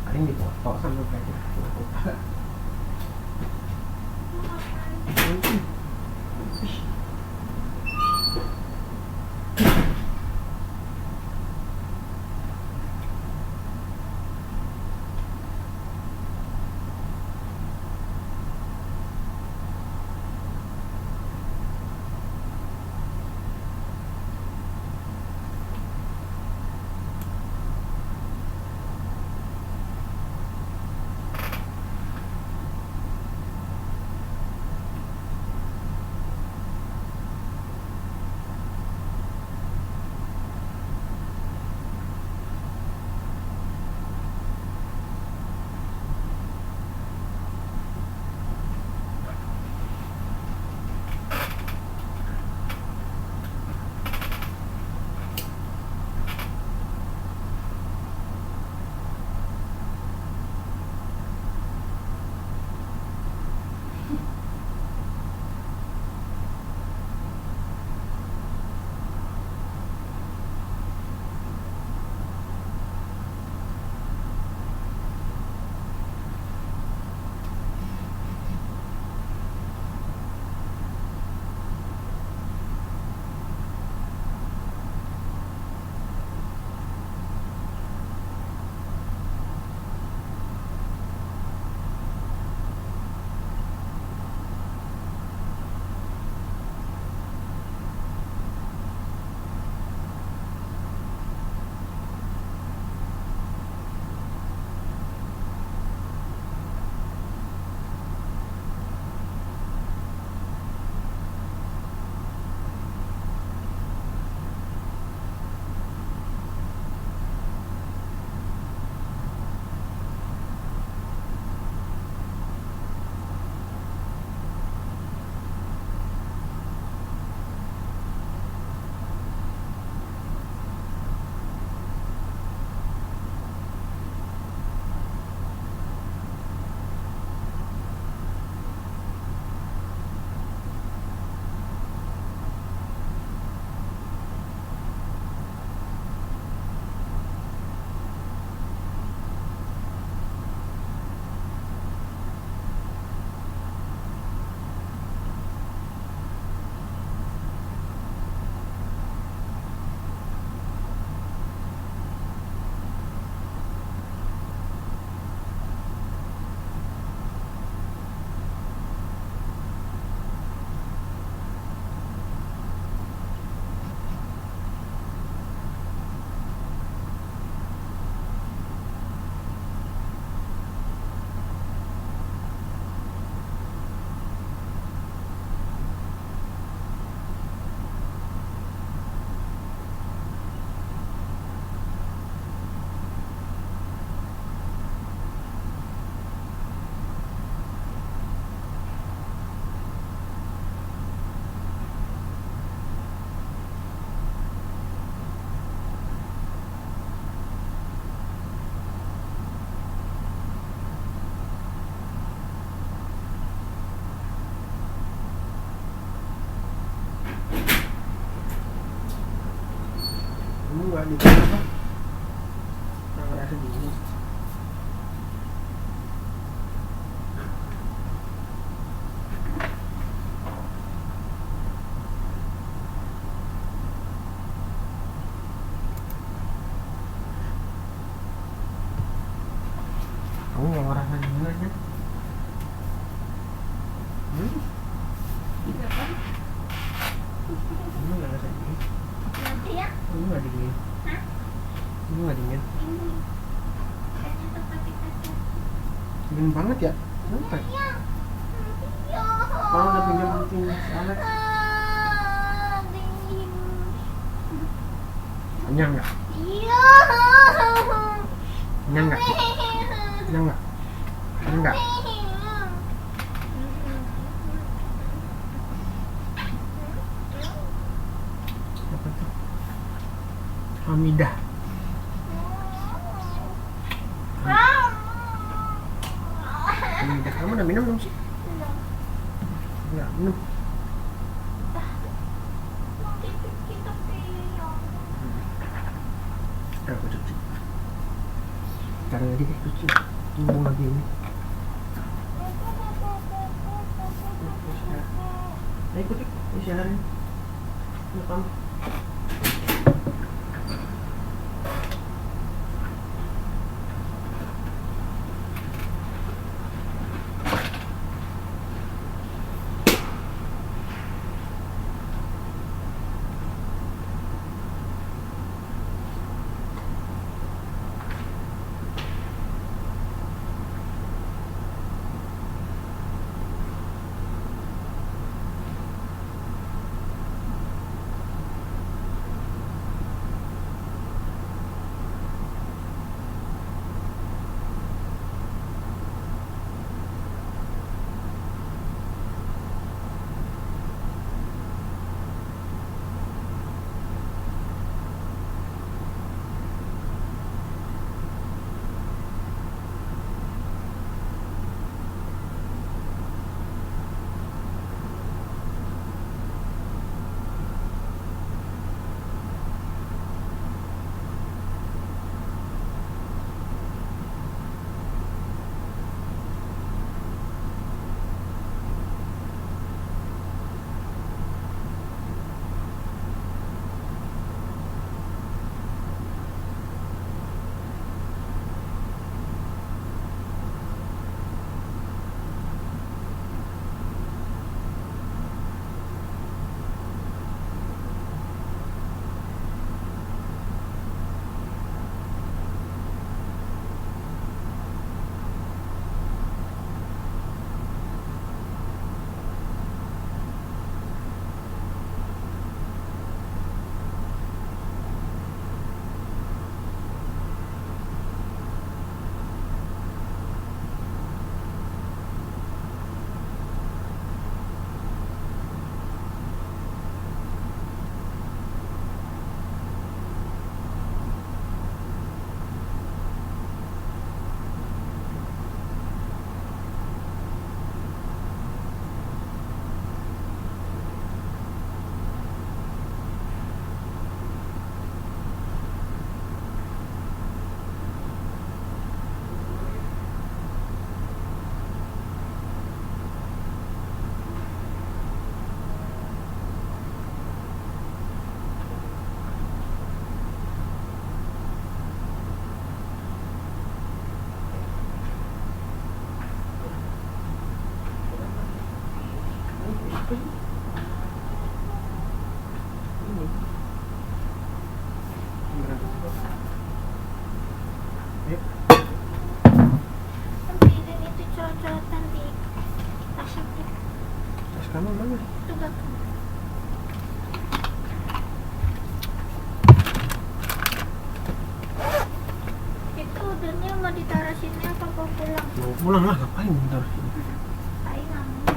Paling dipoto sambil belajar. Nggak di apa? Nggak ngerasa dingin. Kamu nggak ngerasa dingin aja? Iya kan? Kamu nggak ngerasa dingin? Nanti ya. Ini nggak dingin. Ini kayaknya tempat kita chat. Dingin banget ya. Kenapa? Iya. Iya. Kalau udah pinjam penting Alex. Dingin. Kenyang nggak? Iya. Kenyang nggak? Kenyang nggak? Kenyang nggak? Apa tuh? Hamidah. Hamidah. Kamu udah minum belum sih? Nggak minum. Aku cuci. Sekarang aja deh cuci. Mumpung lagi ini. Ayo ikut, siaran. Kamu. Ambilin itu coret-coretan di tas aku. Tas kamu mana? Itu belakang. Itu udarnya mau ditaruh sini apa mau pulang? Mau pulang lah, ngapain bentar sini? Ayo ngambil.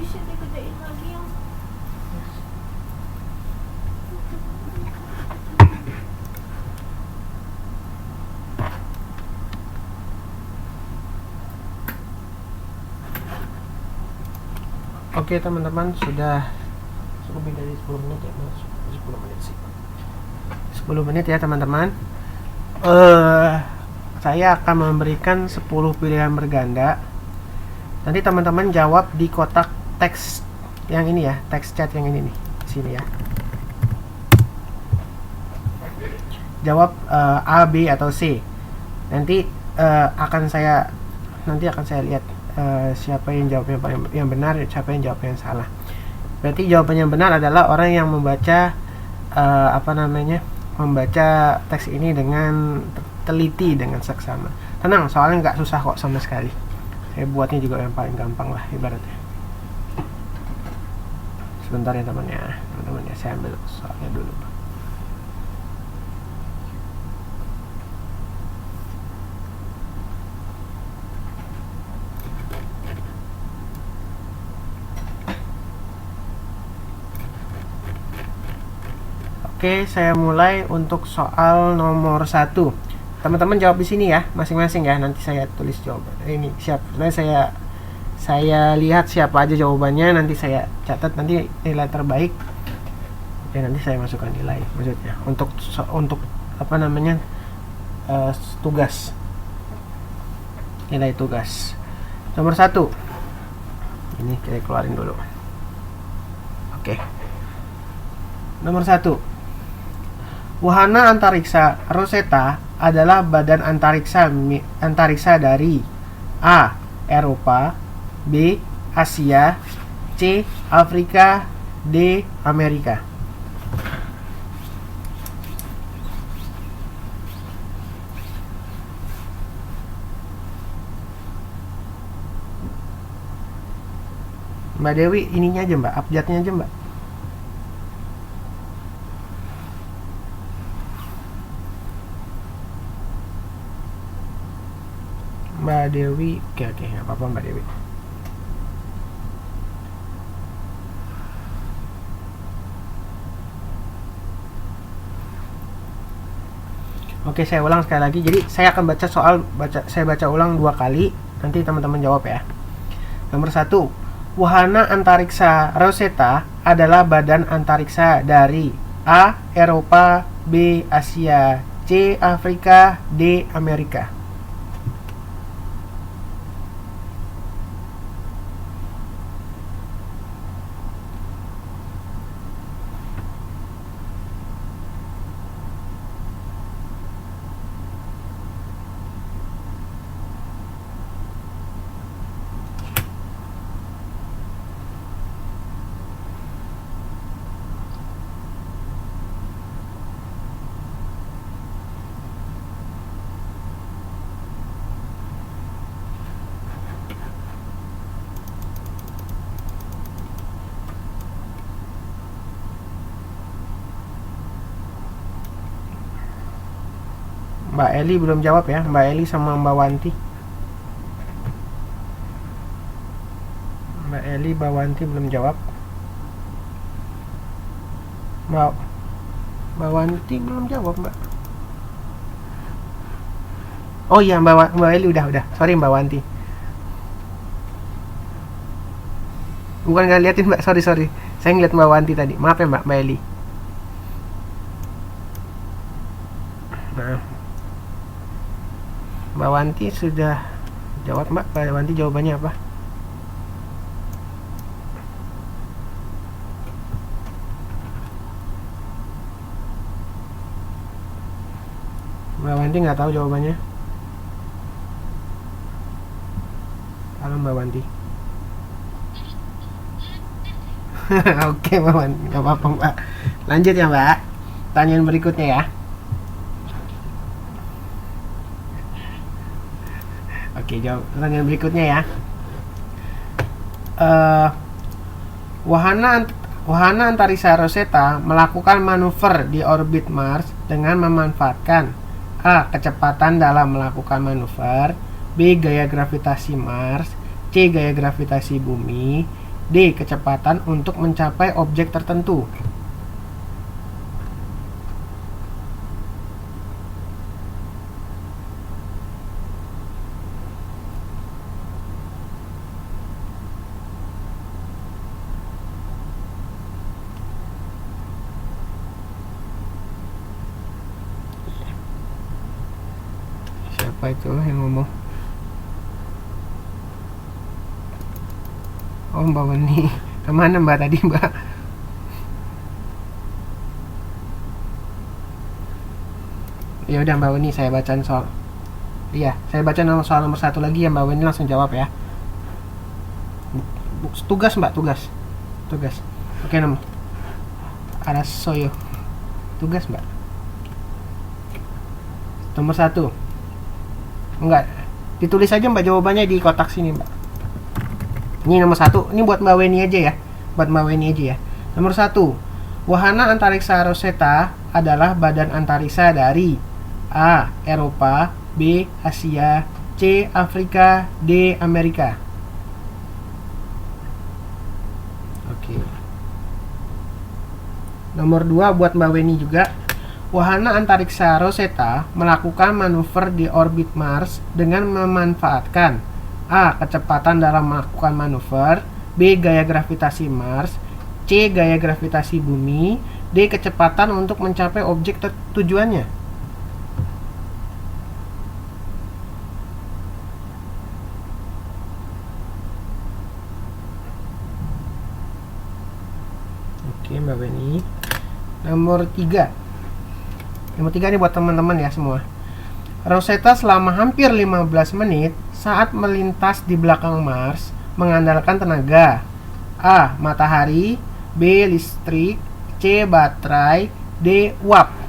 bisa digedein lagi yang Oke teman-teman, sudah lebih dari 10 menit ya, 10 menit sih, 10 menit ya teman-teman. Saya akan memberikan 10 pilihan berganda. Nanti teman-teman jawab di kotak teks yang ini ya, teks chat yang ini nih, sini ya. Jawab A, B atau C. Nanti akan saya lihat siapa yang jawabnya yang benar, siapa yang jawabnya yang salah. Berarti jawabannya yang benar adalah orang yang membaca membaca teks ini dengan teliti, dengan seksama. Tenang, soalnya nggak susah kok sama sekali. Saya buatnya juga yang paling gampang lah ibaratnya. Sebentar ya teman-teman ya, saya ambil soalnya dulu. Oke, saya mulai untuk soal nomor 1. Teman-teman jawab di sini ya, masing-masing ya. Nanti saya tulis jawaban. Ini siap. Saya lihat siapa aja jawabannya. Nanti saya catat nanti nilai terbaik. Oke, nanti saya masukkan nilai. Maksudnya untuk tugas. Nilai tugas. Nomor 1. Ini kita keluarin dulu. Oke. Nomor 1. Wahana antariksa Rosetta adalah badan antariksa dari A. Eropa, B. Asia, C. Afrika, D. Amerika. Mbak Dewi, ininya aja Mbak, abjadnya aja Mbak. Mbak Dewi, oke, nggak apa-apa Mbak Dewi. Oke, saya ulang sekali lagi. Jadi saya akan saya baca ulang 2 kali. Nanti teman-teman jawab ya. Nomor 1, wahana antariksa Rosetta adalah badan antariksa dari A. Eropa, B. Asia, C. Afrika, D. Amerika. Mbak Eli belum jawab ya, Mbak Eli sama Mbak Wanti. Mbak Eli, Mbak Wanti belum jawab. Mbak Wanti belum jawab Mbak. Oh iya, Mbak Eli udah. Sorry Mbak Wanti. Bukan nggak liatin Mbak, sorry. Saya ngeliat Mbak Wanti tadi. Maaf ya Mbak Eli. Nah, Mbak Wanti sudah jawab Mbak. Mbak Wanti jawabannya apa? Mbak Wanti nggak tahu jawabannya. Halo Mbak Wanti. Oke Mbak Wanti, nggak apa-apa Mbak. Lanjut ya Mbak. Pertanyaan berikutnya ya. Oke, jawab pertanyaan berikutnya ya. Wahana antariksa Rosetta melakukan manuver di orbit Mars dengan memanfaatkan A. Kecepatan dalam melakukan manuver, B. Gaya gravitasi Mars, C. Gaya gravitasi bumi, D. Kecepatan untuk mencapai objek tertentu. Siapa itu yang ngomong? Oh, Mbak Weni. Kemana Mbak tadi, Mbak? Ya udah Mbak Weni, saya bacaan soal. Iya, saya baca soal nomor 1 lagi ya, Mbak Weni langsung jawab ya. Tugas Mbak, tugas. Oke, ada soyo. Tugas Mbak. Nomor 1. Enggak, ditulis aja Mbak jawabannya di kotak sini Mbak. Ini nomor 1, ini buat Mbak Weni aja ya. Nomor 1. Wahana antariksa Rosetta adalah badan antariksa dari A. Eropa, B. Asia, C. Afrika, D. Amerika. Oke. Nomor 2 buat Mbak Weni juga. Wahana antariksa Rosetta melakukan manuver di orbit Mars dengan memanfaatkan A. Kecepatan dalam melakukan manuver, B. Gaya gravitasi Mars, C. Gaya gravitasi bumi, D. Kecepatan untuk mencapai objek tujuannya. Oke Mbak Beni. Nomor 3 ini buat teman-teman ya semua. Rosetta selama hampir 15 menit saat melintas di belakang Mars mengandalkan tenaga A. Matahari, B. Listrik, C. Baterai, D. Uap.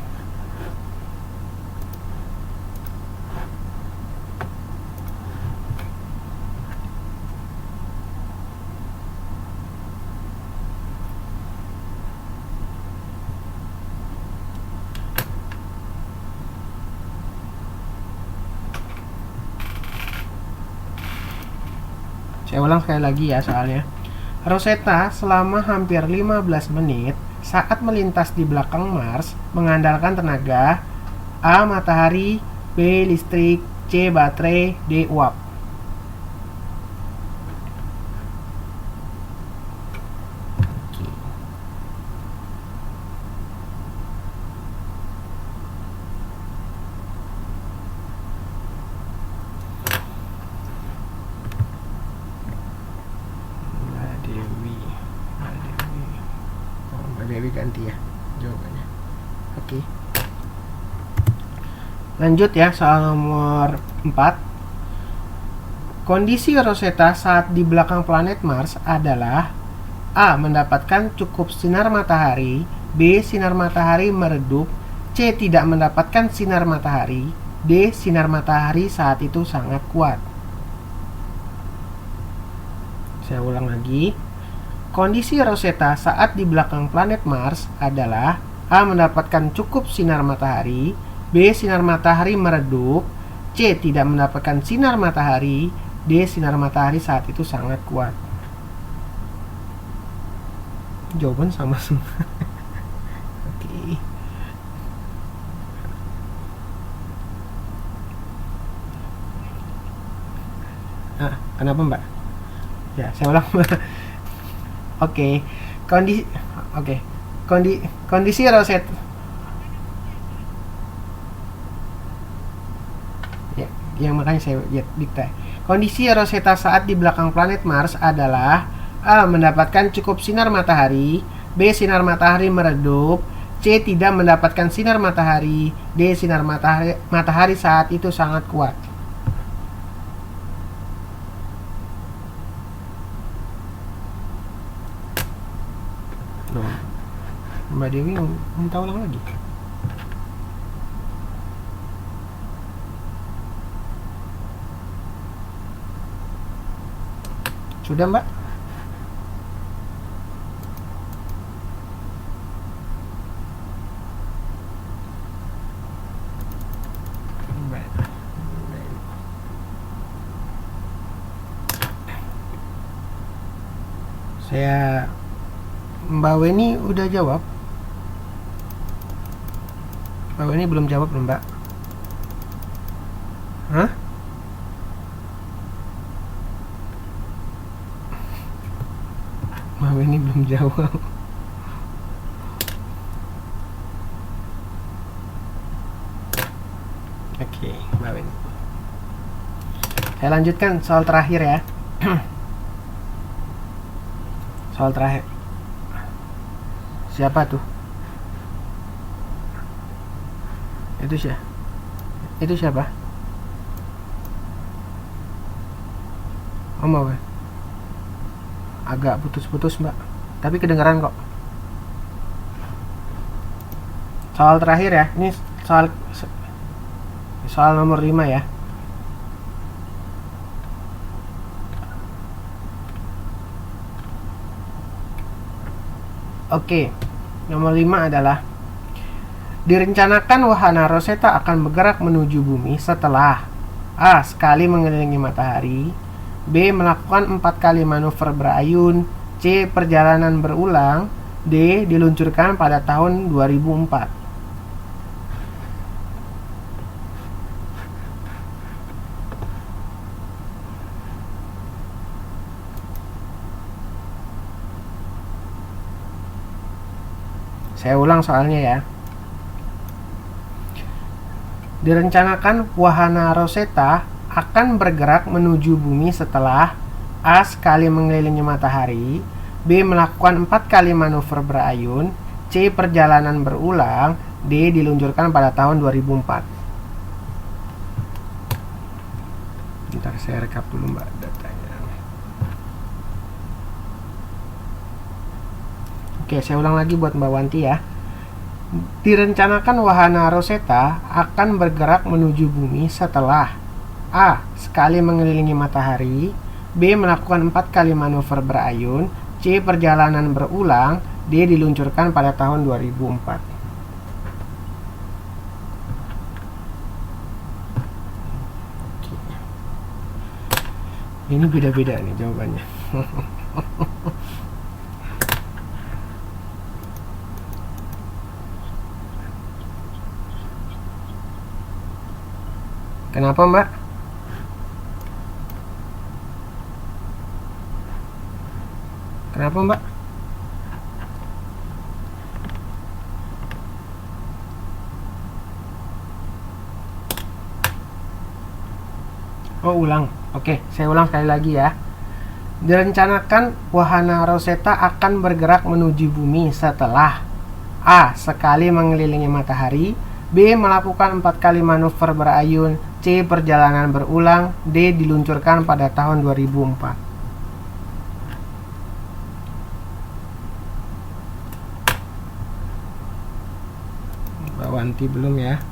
Saya ulang sekali lagi ya soalnya. Rosetta selama hampir 15 menit saat melintas di belakang Mars mengandalkan tenaga A. Matahari, B. Listrik, C. Baterai, D. Uap. Dewi ganti ya jawabannya. Oke. Lanjut ya soal nomor 4. Kondisi Rosetta saat di belakang planet Mars adalah A. Mendapatkan cukup sinar matahari, B. Sinar matahari meredup, C. Tidak mendapatkan sinar matahari, D. Sinar matahari saat itu sangat kuat. Saya ulang lagi. Kondisi Rosetta saat di belakang planet Mars adalah A. Mendapatkan cukup sinar matahari, B. Sinar matahari meredup, C. Tidak mendapatkan sinar matahari, D. Sinar matahari saat itu sangat kuat. Jawaban sama semua. Oke. Kenapa Mbak? Ya, saya ulang. Oke. Kondisi Rosetta. Ya, yang makanya saya dikte. Kondisi Rosetta saat di belakang planet Mars adalah A. Mendapatkan cukup sinar matahari, B. Sinar matahari meredup, C. Tidak mendapatkan sinar matahari, D. Sinar matahari saat itu sangat kuat. Mbak Dewi minta ulang lagi. Sudah Mbak? Saya Mbak Weni udah jawab. Mbak Weni belum jawab loh, Mbak. Hah? Mbak Weni belum jawab. Oke, Mbak Weni. Saya lanjutkan soal terakhir ya. Soal terakhir. Siapa tuh? Itu siapa? Mbak Weni. Agak putus-putus, Mbak. Tapi kedengaran kok. Soal terakhir ya. Ini soal nomor 5 ya. Oke. Nomor 5 adalah direncanakan wahana Rosetta akan bergerak menuju bumi setelah A. Sekali mengelilingi matahari, B. Melakukan 4 kali manuver berayun, C. Perjalanan berulang, D. Diluncurkan pada tahun 2004. Saya ulang soalnya ya. Direncanakan wahana Rosetta akan bergerak menuju bumi setelah A. Sekali mengelilingi matahari, B. Melakukan 4 kali manuver berayun, C. Perjalanan berulang, D. Diluncurkan pada tahun 2004. Bentar saya rekap dulu, Mbak, datanya. Oke, saya ulang lagi buat Mbak Wanti ya. Direncanakan wahana Rosetta akan bergerak menuju bumi setelah A. Sekali mengelilingi matahari, B. Melakukan 4 kali manuver berayun, C. Perjalanan berulang, D. Diluncurkan pada tahun 2004. Ini beda-beda nih jawabannya. Kenapa, Mbak? Kenapa, Mbak? Oh, ulang. Oke, saya ulang sekali lagi ya. Direncanakan wahana Rosetta akan bergerak menuju bumi setelah A. Sekali mengelilingi matahari, B. Melakukan 4 kali manuver berayun, C. Perjalanan berulang, D. Diluncurkan pada tahun 2004. Mbak Wanti belum ya?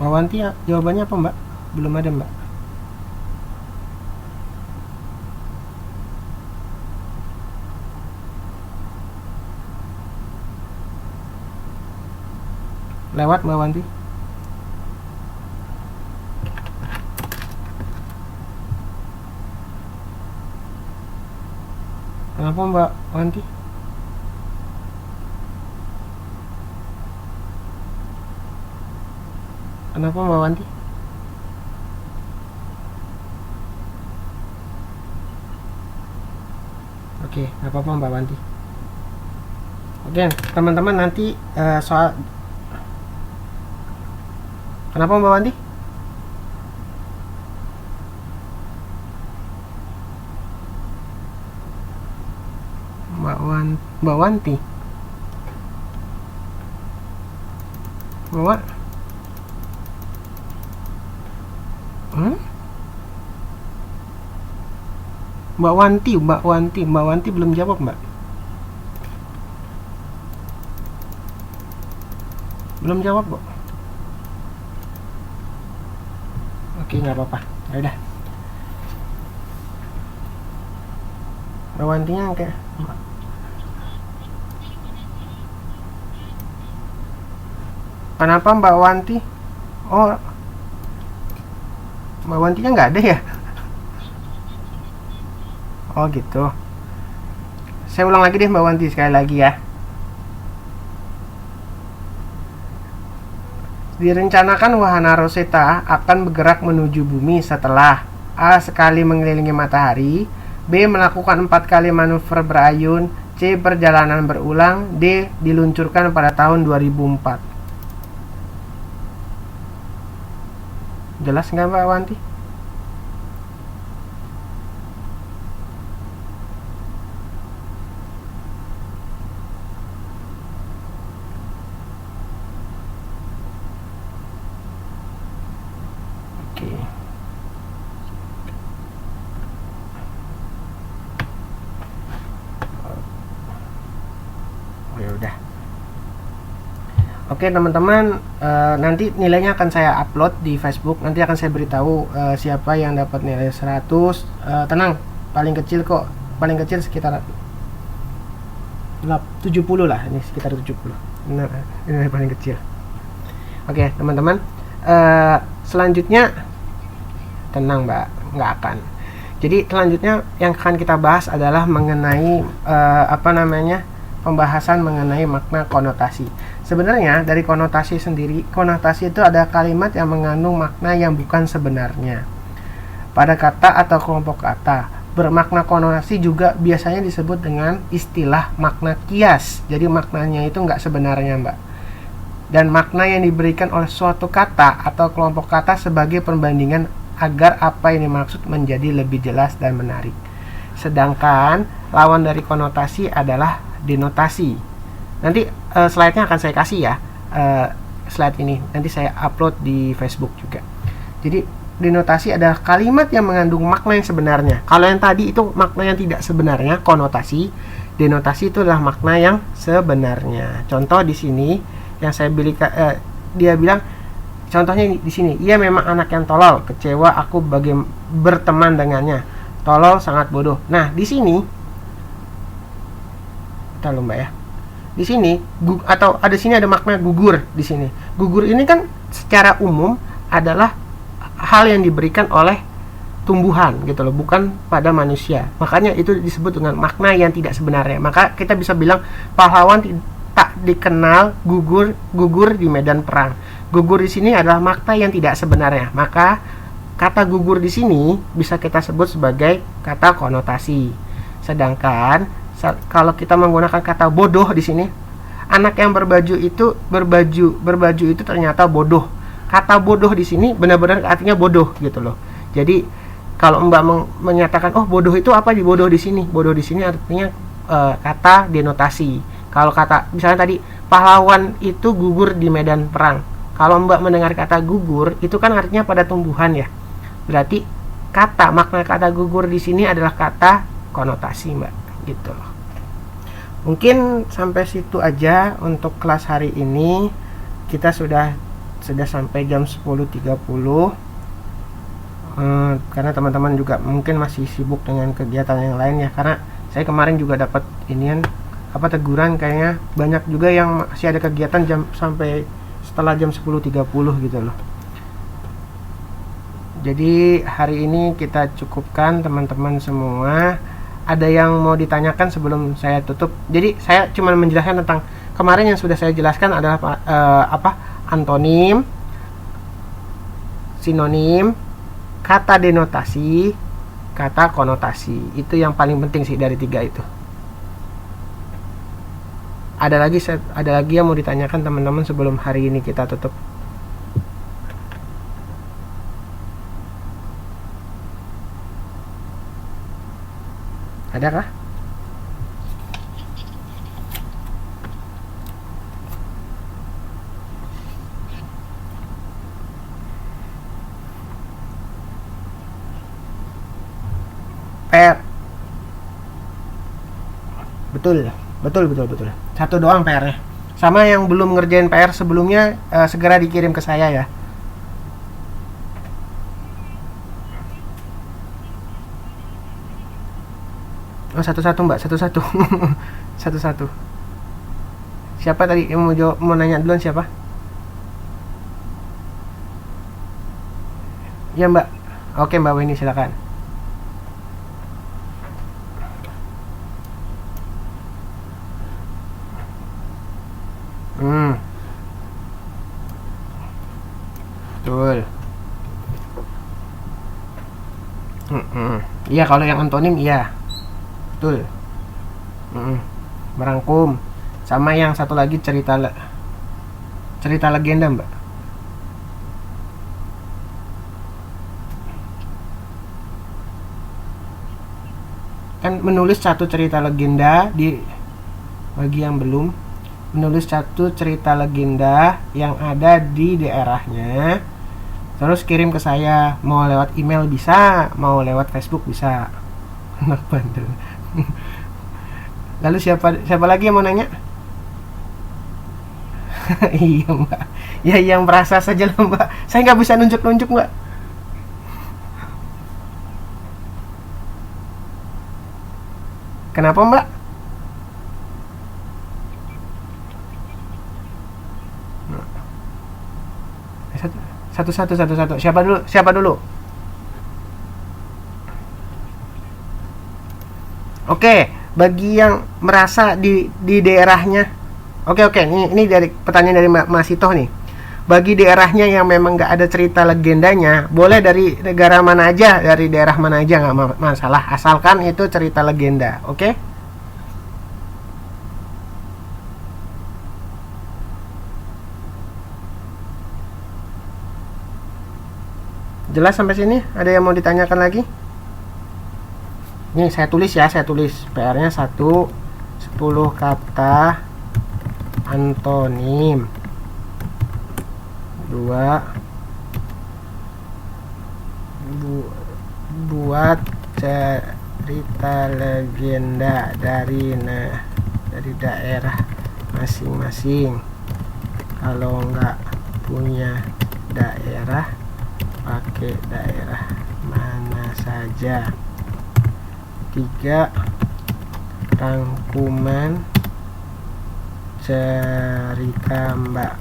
Mbak Wanti ya, jawabannya apa, Mbak? Belum ada, Mbak. Lewat, Mbak Wanti. Kenapa, Mbak Wanti? Kenapa, Mbak Wanti? Oke, nggak apa-apa, Mbak Wanti. Oke, teman-teman, nanti soal... Kenapa, Mbak Wanti? Mbak Wanti? Mbak Mbak Wanti belum jawab, Mbak. Belum jawab, kok. Oke, nggak apa-apa. Ya udah. Mbak Wantinya kayak kenapa Mbak Wanti? Oh, Mbak Wantinya nggak ada ya? Oh gitu. Saya ulang lagi deh Mbak Wanti sekali lagi ya. Direncanakan wahana Rosetta akan bergerak menuju bumi setelah A. sekali mengelilingi matahari, B. melakukan 4 kali manuver berayun, C. perjalanan berulang, D. diluncurkan pada tahun 2004. Jelas nggak Mbak Wanti? Oke. Oh ya udah. Oke teman-teman, nanti nilainya akan saya upload di Facebook. Nanti akan saya beritahu siapa yang dapat nilai 100. Tenang, paling kecil kok. Paling kecil sekitar 70 lah. Ini sekitar 70. Nah, ini paling kecil. Oke teman-teman, selanjutnya tenang Mbak, nggak akan. Jadi selanjutnya yang akan kita bahas adalah mengenai pembahasan mengenai makna konotasi. Sebenarnya dari konotasi sendiri, konotasi itu ada kalimat yang mengandung makna yang bukan sebenarnya. Pada kata atau kelompok kata, bermakna konotasi juga biasanya disebut dengan istilah makna kias. Jadi maknanya itu nggak sebenarnya Mbak. Dan makna yang diberikan oleh suatu kata atau kelompok kata sebagai perbandingan agar apa yang dimaksud menjadi lebih jelas dan menarik. Sedangkan lawan dari konotasi adalah denotasi. Nanti slide-nya akan saya kasih ya, slide ini nanti saya upload di Facebook juga. Jadi denotasi adalah kalimat yang mengandung makna yang sebenarnya. Kalau yang tadi itu makna yang tidak sebenarnya, konotasi. Denotasi itu adalah makna yang sebenarnya. Contoh di sini yang saya dia bilang, contohnya di sini, ia memang anak yang tolol, kecewa aku berteman dengannya. Tolol sangat bodoh. Nah di sini, kita Mbak ya. Di sini atau ada sini ada makna gugur di sini. Gugur ini kan secara umum adalah hal yang diberikan oleh tumbuhan gitu loh, bukan pada manusia. Makanya itu disebut dengan makna yang tidak sebenarnya. Maka kita bisa bilang pahlawan tak dikenal gugur di medan perang. Gugur di sini adalah makna yang tidak sebenarnya. Maka kata gugur di sini bisa kita sebut sebagai kata konotasi. Sedangkan kalau kita menggunakan kata bodoh di sini, anak yang berbaju itu ternyata bodoh. Kata bodoh di sini benar-benar artinya bodoh gitu loh. Jadi kalau Mbak menyatakan oh bodoh itu apa di bodoh di sini? Bodoh di sini artinya kata denotasi. Kalau kata misalnya tadi pahlawan itu gugur di medan perang. Kalau Mbak mendengar kata gugur itu kan artinya pada tumbuhan ya. Berarti makna kata gugur di sini adalah kata konotasi Mbak, gitu loh. Mungkin sampai situ aja untuk kelas hari ini. Kita sudah sampai jam 10.30. Karena teman-teman juga mungkin masih sibuk dengan kegiatan yang lain ya. Karena saya kemarin juga dapat teguran, kayaknya banyak juga yang masih ada kegiatan sampai setelah jam 10.30 gitu loh. Jadi hari ini kita cukupkan teman-teman semua. Ada yang mau ditanyakan sebelum saya tutup? Jadi saya cuma menjelaskan tentang kemarin yang sudah saya jelaskan adalah antonim, sinonim, kata denotasi, kata konotasi. Itu yang paling penting sih dari 3 itu. Ada lagi yang mau ditanyakan teman-teman sebelum hari ini kita tutup? Adakah? PR. Betul. Satu doang PR-nya. Sama yang belum ngerjain PR sebelumnya segera dikirim ke saya ya. Oh, satu-satu mbak, satu-satu. Satu-satu. Siapa tadi yang mau jawab, mau nanya duluan siapa? Ya mbak. Oke mbak Weni silakan. Betul. Iya kalau yang antonim iya. Betul. Merangkum. Sama yang satu lagi cerita legenda mbak. Kan menulis satu cerita legenda bagi yang belum, menulis satu cerita legenda yang ada di daerahnya, terus kirim ke saya, mau lewat email bisa, mau lewat Facebook bisa. Anak bandel. Lalu siapa lagi yang mau nanya? Iya mbak, ya yang merasa saja lah mbak, saya nggak bisa nunjuk mbak. Kenapa mbak? Satu. Siapa dulu? Oke, bagi yang merasa di daerahnya. Oke, ini dari pertanyaan dari Mas Ito nih. Bagi daerahnya yang memang nggak ada cerita legendanya, boleh dari negara mana aja, dari daerah mana aja, nggak masalah, asalkan itu cerita legenda. Oke? Jelas sampai sini? Ada yang mau ditanyakan lagi? Ini saya tulis PR-nya 1, 10 kata antonim. 2, buat cerita legenda dari daerah masing-masing. Kalau nggak punya daerah, pakai daerah mana saja. 3, rangkuman cerita Mbak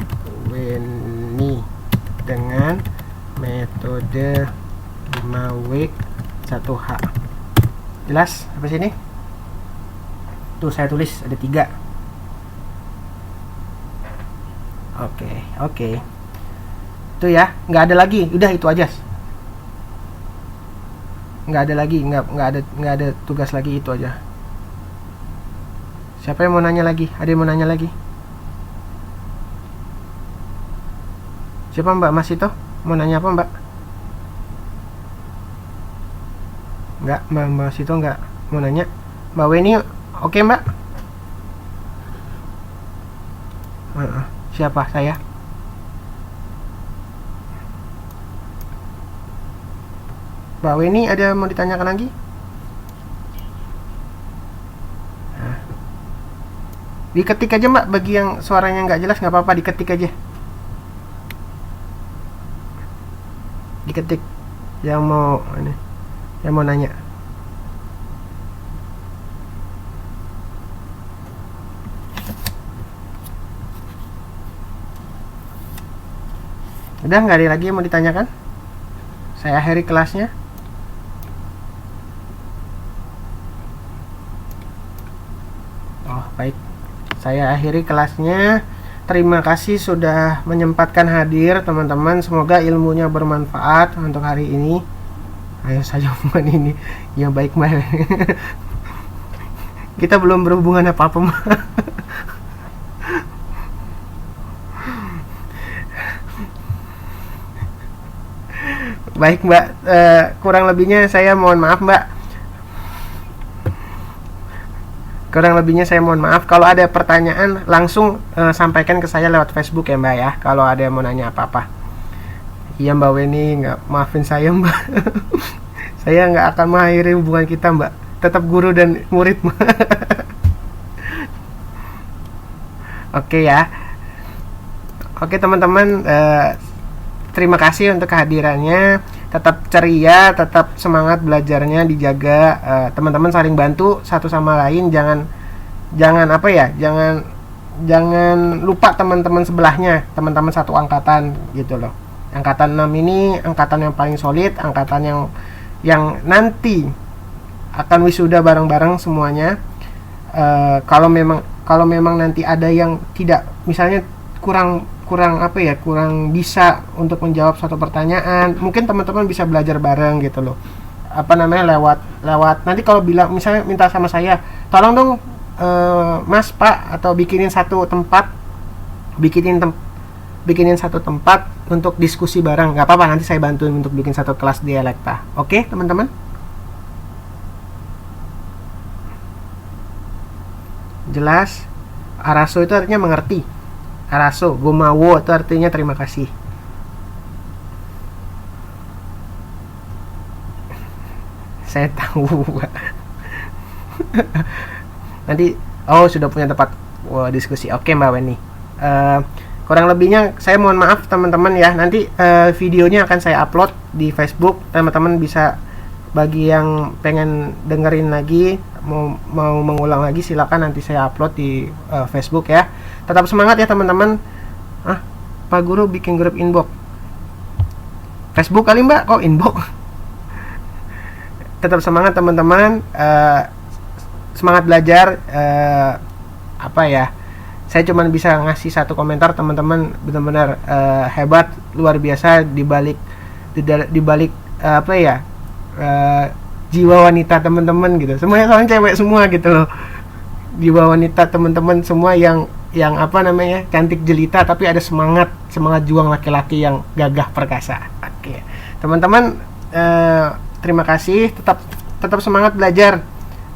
Weni dengan metode 5W 1H. Jelas sampai sini? Tuh saya tulis ada 3. Oke. Itu ya, nggak ada lagi, udah itu aja. Nggak ada lagi, nggak ada tugas lagi, itu aja. Siapa yang mau nanya lagi? Ada yang mau nanya lagi? Siapa mbak? Mas Ito mau nanya apa mbak? Nggak, mbak Sito nggak mau nanya. Mbak Weni oke mbak? Siapa? Saya. Mbak Weni ada mau ditanyakan lagi? Diketik aja mbak, bagi yang suaranya nggak jelas nggak apa-apa, diketik aja. Diketik yang mau nanya. Udah nggak ada lagi yang mau ditanyakan? Saya akhiri kelasnya. Oh baik, saya akhiri kelasnya. Terima kasih sudah menyempatkan hadir teman-teman. Semoga ilmunya bermanfaat untuk hari ini. Ayo saja omongan ini yang baik mbak. Kita belum berhubungan apa-apa mbak. Baik mbak, kurang lebihnya saya mohon maaf mbak. Kalau ada pertanyaan langsung sampaikan ke saya lewat Facebook ya mbak ya, kalau ada yang mau nanya apa-apa. Iya mbak Weni, maafin saya mbak. Saya nggak akan mengakhiri hubungan kita mbak, tetap guru dan murid mbak. Oke ya. Oke teman-teman, terima kasih untuk kehadirannya. tetap ceria, tetap semangat belajarnya dijaga, teman-teman saling bantu satu sama lain, jangan apa ya, jangan lupa teman-teman sebelahnya, teman-teman satu angkatan gitu loh. Angkatan 6 ini angkatan yang paling solid, angkatan yang nanti akan wisuda bareng-bareng semuanya. Kalau memang nanti ada yang tidak, misalnya kurang bisa untuk menjawab suatu pertanyaan, mungkin teman-teman bisa belajar bareng gitu loh, lewat nanti kalau bilang misalnya minta sama saya, tolong dong Mas Pak, atau bikinin satu tempat untuk diskusi bareng, nggak apa-apa, nanti saya bantuin untuk bikin satu kelas dialekta. Oke teman-teman, jelas? Araso itu artinya mengerti. Araso, gomawo itu artinya terima kasih. Saya tahu. Nanti sudah punya tempat diskusi. Oke Mbak Weni. Kurang lebihnya saya mohon maaf teman-teman ya. Nanti videonya akan saya upload di Facebook. Teman-teman bisa, bagi yang pengen dengerin lagi, mau mengulang lagi, silakan nanti saya upload di Facebook ya. Tetap semangat ya teman-teman. Pak Guru bikin grup inbox. Facebook kali Mbak, kok inbox? Tetap semangat teman-teman, semangat belajar. Saya cuma bisa ngasih satu komentar, teman-teman benar-benar hebat, luar biasa dibalik jiwa wanita teman-teman gitu. Semuanya soalnya cewek semua gitu loh. Jiwa wanita teman-teman semua yang cantik jelita, tapi ada semangat juang laki-laki yang gagah perkasa. Oke. Teman-teman, terima kasih, tetap semangat belajar.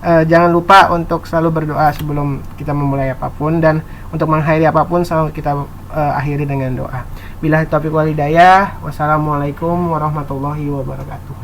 Jangan lupa untuk selalu berdoa sebelum kita memulai apapun, dan untuk mengakhiri apapun selalu kita akhiri dengan doa. Billahi taufiq wal hidayah. Wassalamualaikum warahmatullahi wabarakatuh.